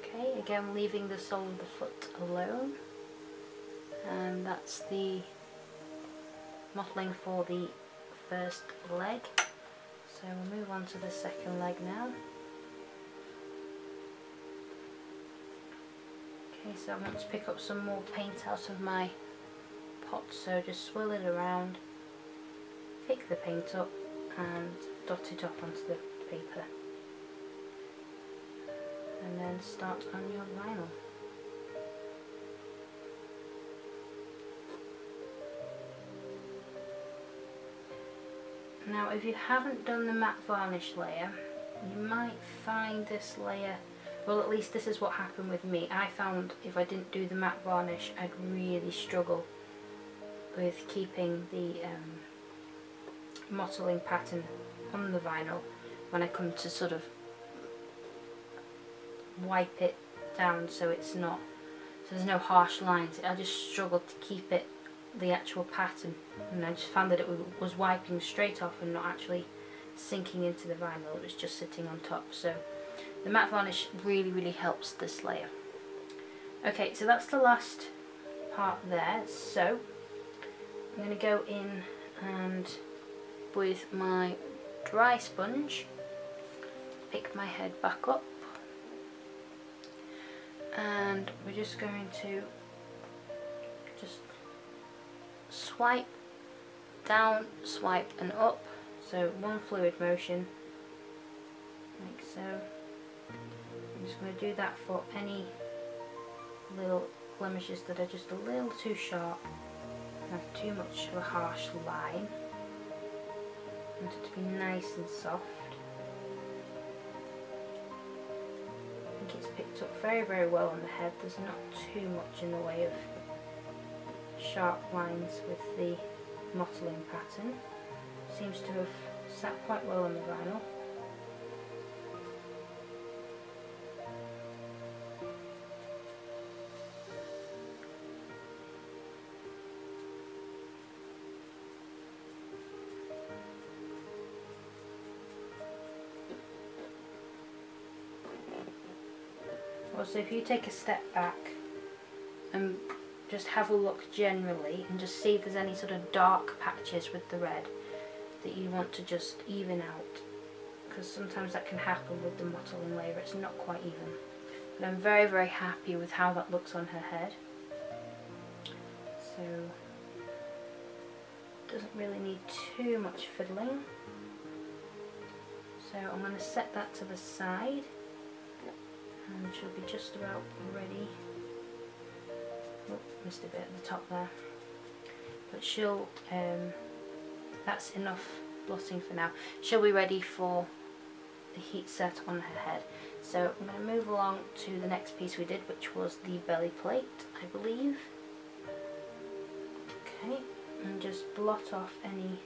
Okay, again leaving the sole of the foot alone, and that's the mottling for the first leg. So we'll move on to the second leg now. Okay, so I want to pick up some more paint out of my pot, so just swirl it around, pick the paint up and dot it off onto the paper, and then start on your vinyl. Now if you haven't done the matte varnish layer, you might find this layer, well at least this is what happened with me, I found if I didn't do the matte varnish I'd really struggle with keeping the mottling pattern on the vinyl when I come to sort of wipe it down so it's not, so there's no harsh lines. I just struggled to keep it, the actual pattern, and I just found that it was wiping straight off and not actually sinking into the vinyl, it was just sitting on top. So the matte varnish really helps this layer. Okay, so that's the last part there. So I'm going to go in and with my dry sponge pick my head back up, and we're just going to just swipe down, swipe and up, so one fluid motion like so. I'm just going to do that for any little blemishes that are just a little too sharp, have too much of a harsh line. I want it to be nice and soft. I think it's picked up very well on the head. There's not too much in the way of sharp lines with the mottling pattern. Seems to have sat quite well on the vinyl. Also, if you take a step back and just have a look generally and just see if there's any sort of dark patches with the red that you want to just even out, because sometimes that can happen with the mottling layer, it's not quite even. But I'm very, very happy with how that looks on her head. So doesn't really need too much fiddling. So I'm going to set that to the side, and she'll be just about ready. Oh, missed a bit at the top there. But she'll, that's enough blotting for now. She'll be ready for the heat set on her head. So I'm going to move along to the next piece we did, which was the belly plate, I believe. Okay, and just blot off any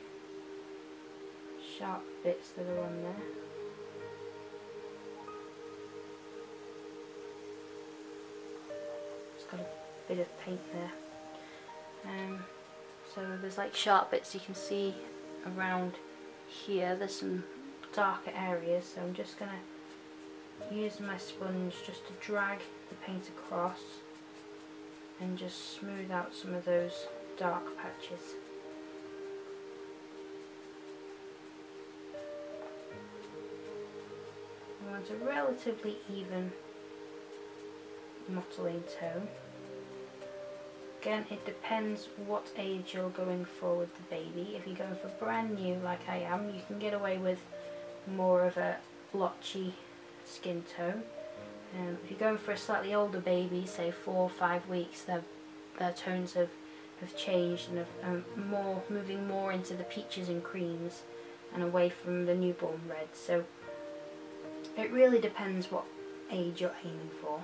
sharp bits that are on there. It's got a bit of paint there. So there's like sharp bits you can see around here. There's some darker areas, so I'm just going to use my sponge just to drag the paint across and just smooth out some of those dark patches. I want a relatively even mottling tone. Again, it depends what age you're going for with the baby. If you're going for brand new like I am, you can get away with more of a blotchy skin tone. If you're going for a slightly older baby, say 4 or 5 weeks, their tones have changed and are moving more into the peaches and creams and away from the newborn red. So it really depends what age you're aiming for.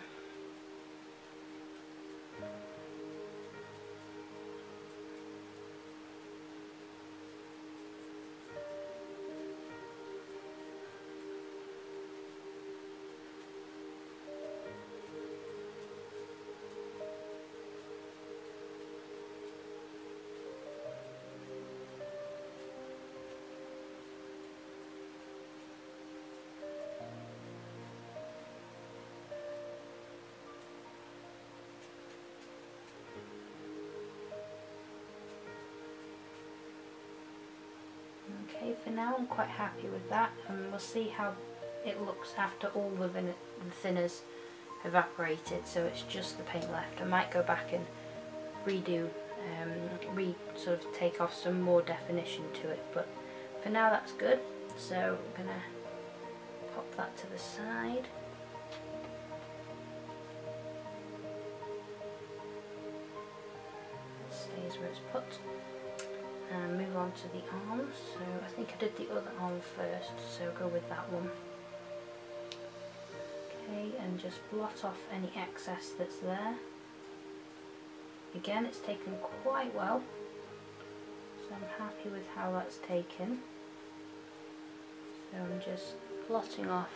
Okay, for now I'm quite happy with that, and we'll see how it looks after all the thinners evaporated, so it's just the paint left. I might go back and redo, sort of take off some more definition to it, but for now that's good. So I'm going to pop that to the side. It stays where it's put. And move on to the arms. So I think I did the other arm first, so go with that one. Okay, and just blot off any excess that's there. Again, it's taken quite well, so I'm happy with how that's taken. So I'm just blotting off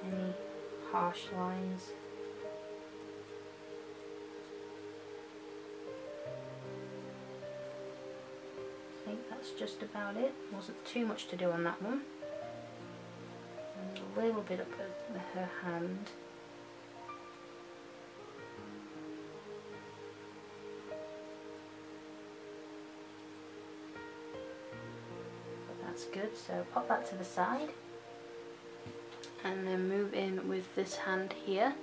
any harsh lines. I think that's just about it. Wasn't too much to do on that one. And a little bit up her hand. But that's good, so pop that to the side. And then move in with this hand here.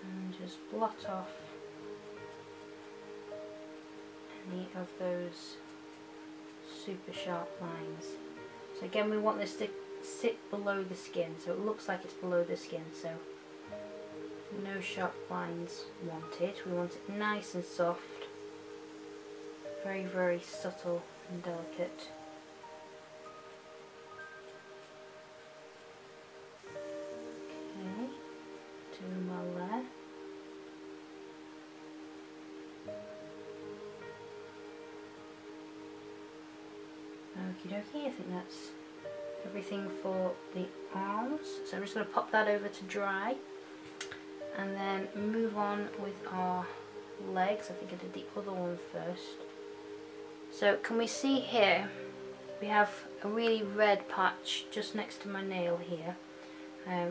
And just blot off any of those super sharp lines. So again, we want this to sit below the skin, so it looks like it's below the skin, so no sharp lines wanted. We want it nice and soft, very, very subtle and delicate. Okay, doing well there. Okie dokie, I think that's everything for the arms. So I'm just going to pop that over to dry and then move on with our legs. I think I did the other one first. So can we see here we have a really red patch just next to my nail here. I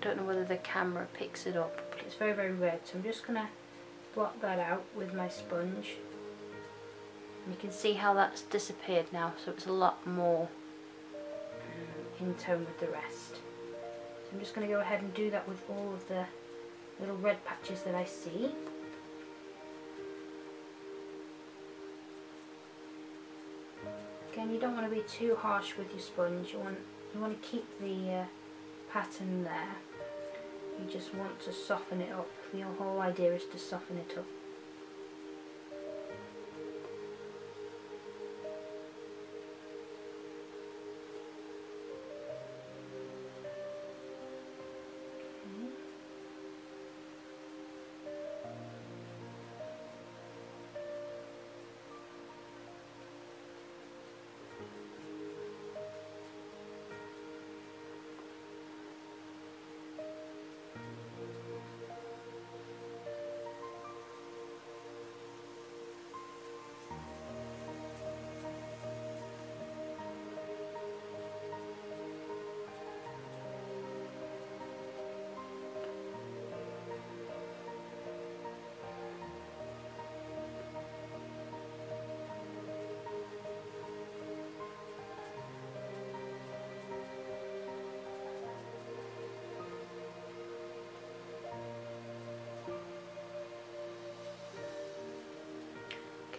don't know whether the camera picks it up, but it's very, very red, so I'm just going to blot that out with my sponge. And you can see how that's disappeared now, so it's a lot more in tone with the rest. So I'm just going to go ahead and do that with all of the little red patches that I see. Again, you don't want to be too harsh with your sponge. You want to keep the pattern there. You just want to soften it up. The whole idea is to soften it up.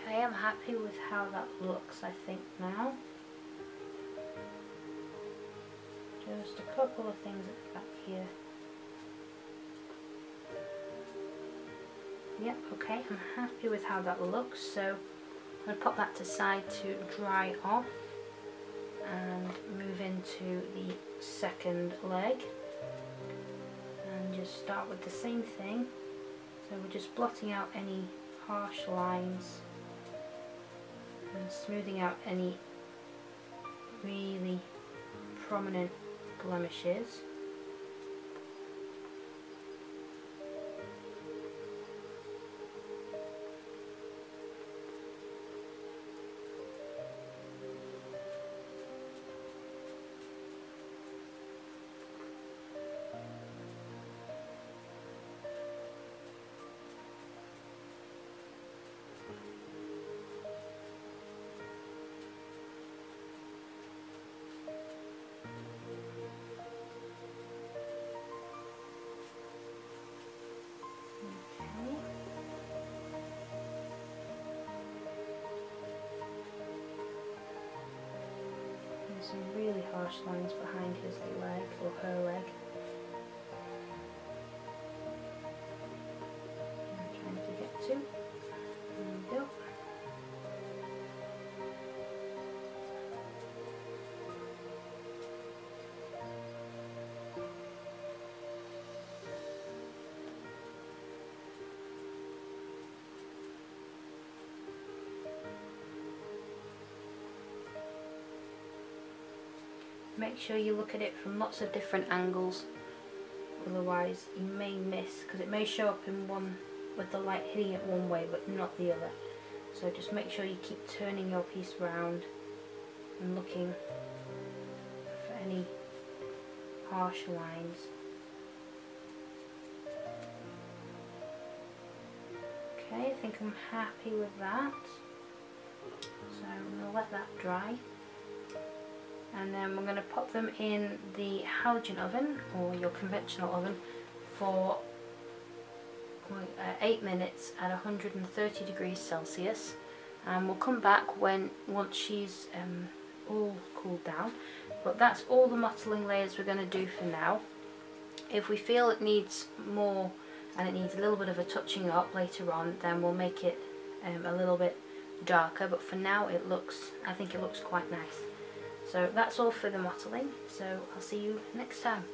Okay, I'm happy with how that looks, I think, now. Just a couple of things at the back here. Yep, okay, I'm happy with how that looks, so I'm going to pop that to side to dry off and move into the second leg and just start with the same thing. So we're just blotting out any harsh lines and smoothing out any really prominent blemishes. Some really harsh lines behind his leg or her leg. I'm trying to get to. There we go. Make sure you look at it from lots of different angles, otherwise you may miss, because it may show up in one with the light hitting it one way but not the other. So just make sure you keep turning your piece round and looking for any harsh lines. Okay, I think I'm happy with that. So I'm going to let that dry. And then we're going to pop them in the halogen oven or your conventional oven for 8 minutes at 130 degrees Celsius, and we'll come back once she's all cooled down. But that's all the mottling layers we're going to do for now. If we feel it needs more and it needs a little bit of a touching up later on, then we'll make it a little bit darker, but for now I think it looks quite nice. So that's all for the mottling, so I'll see you next time.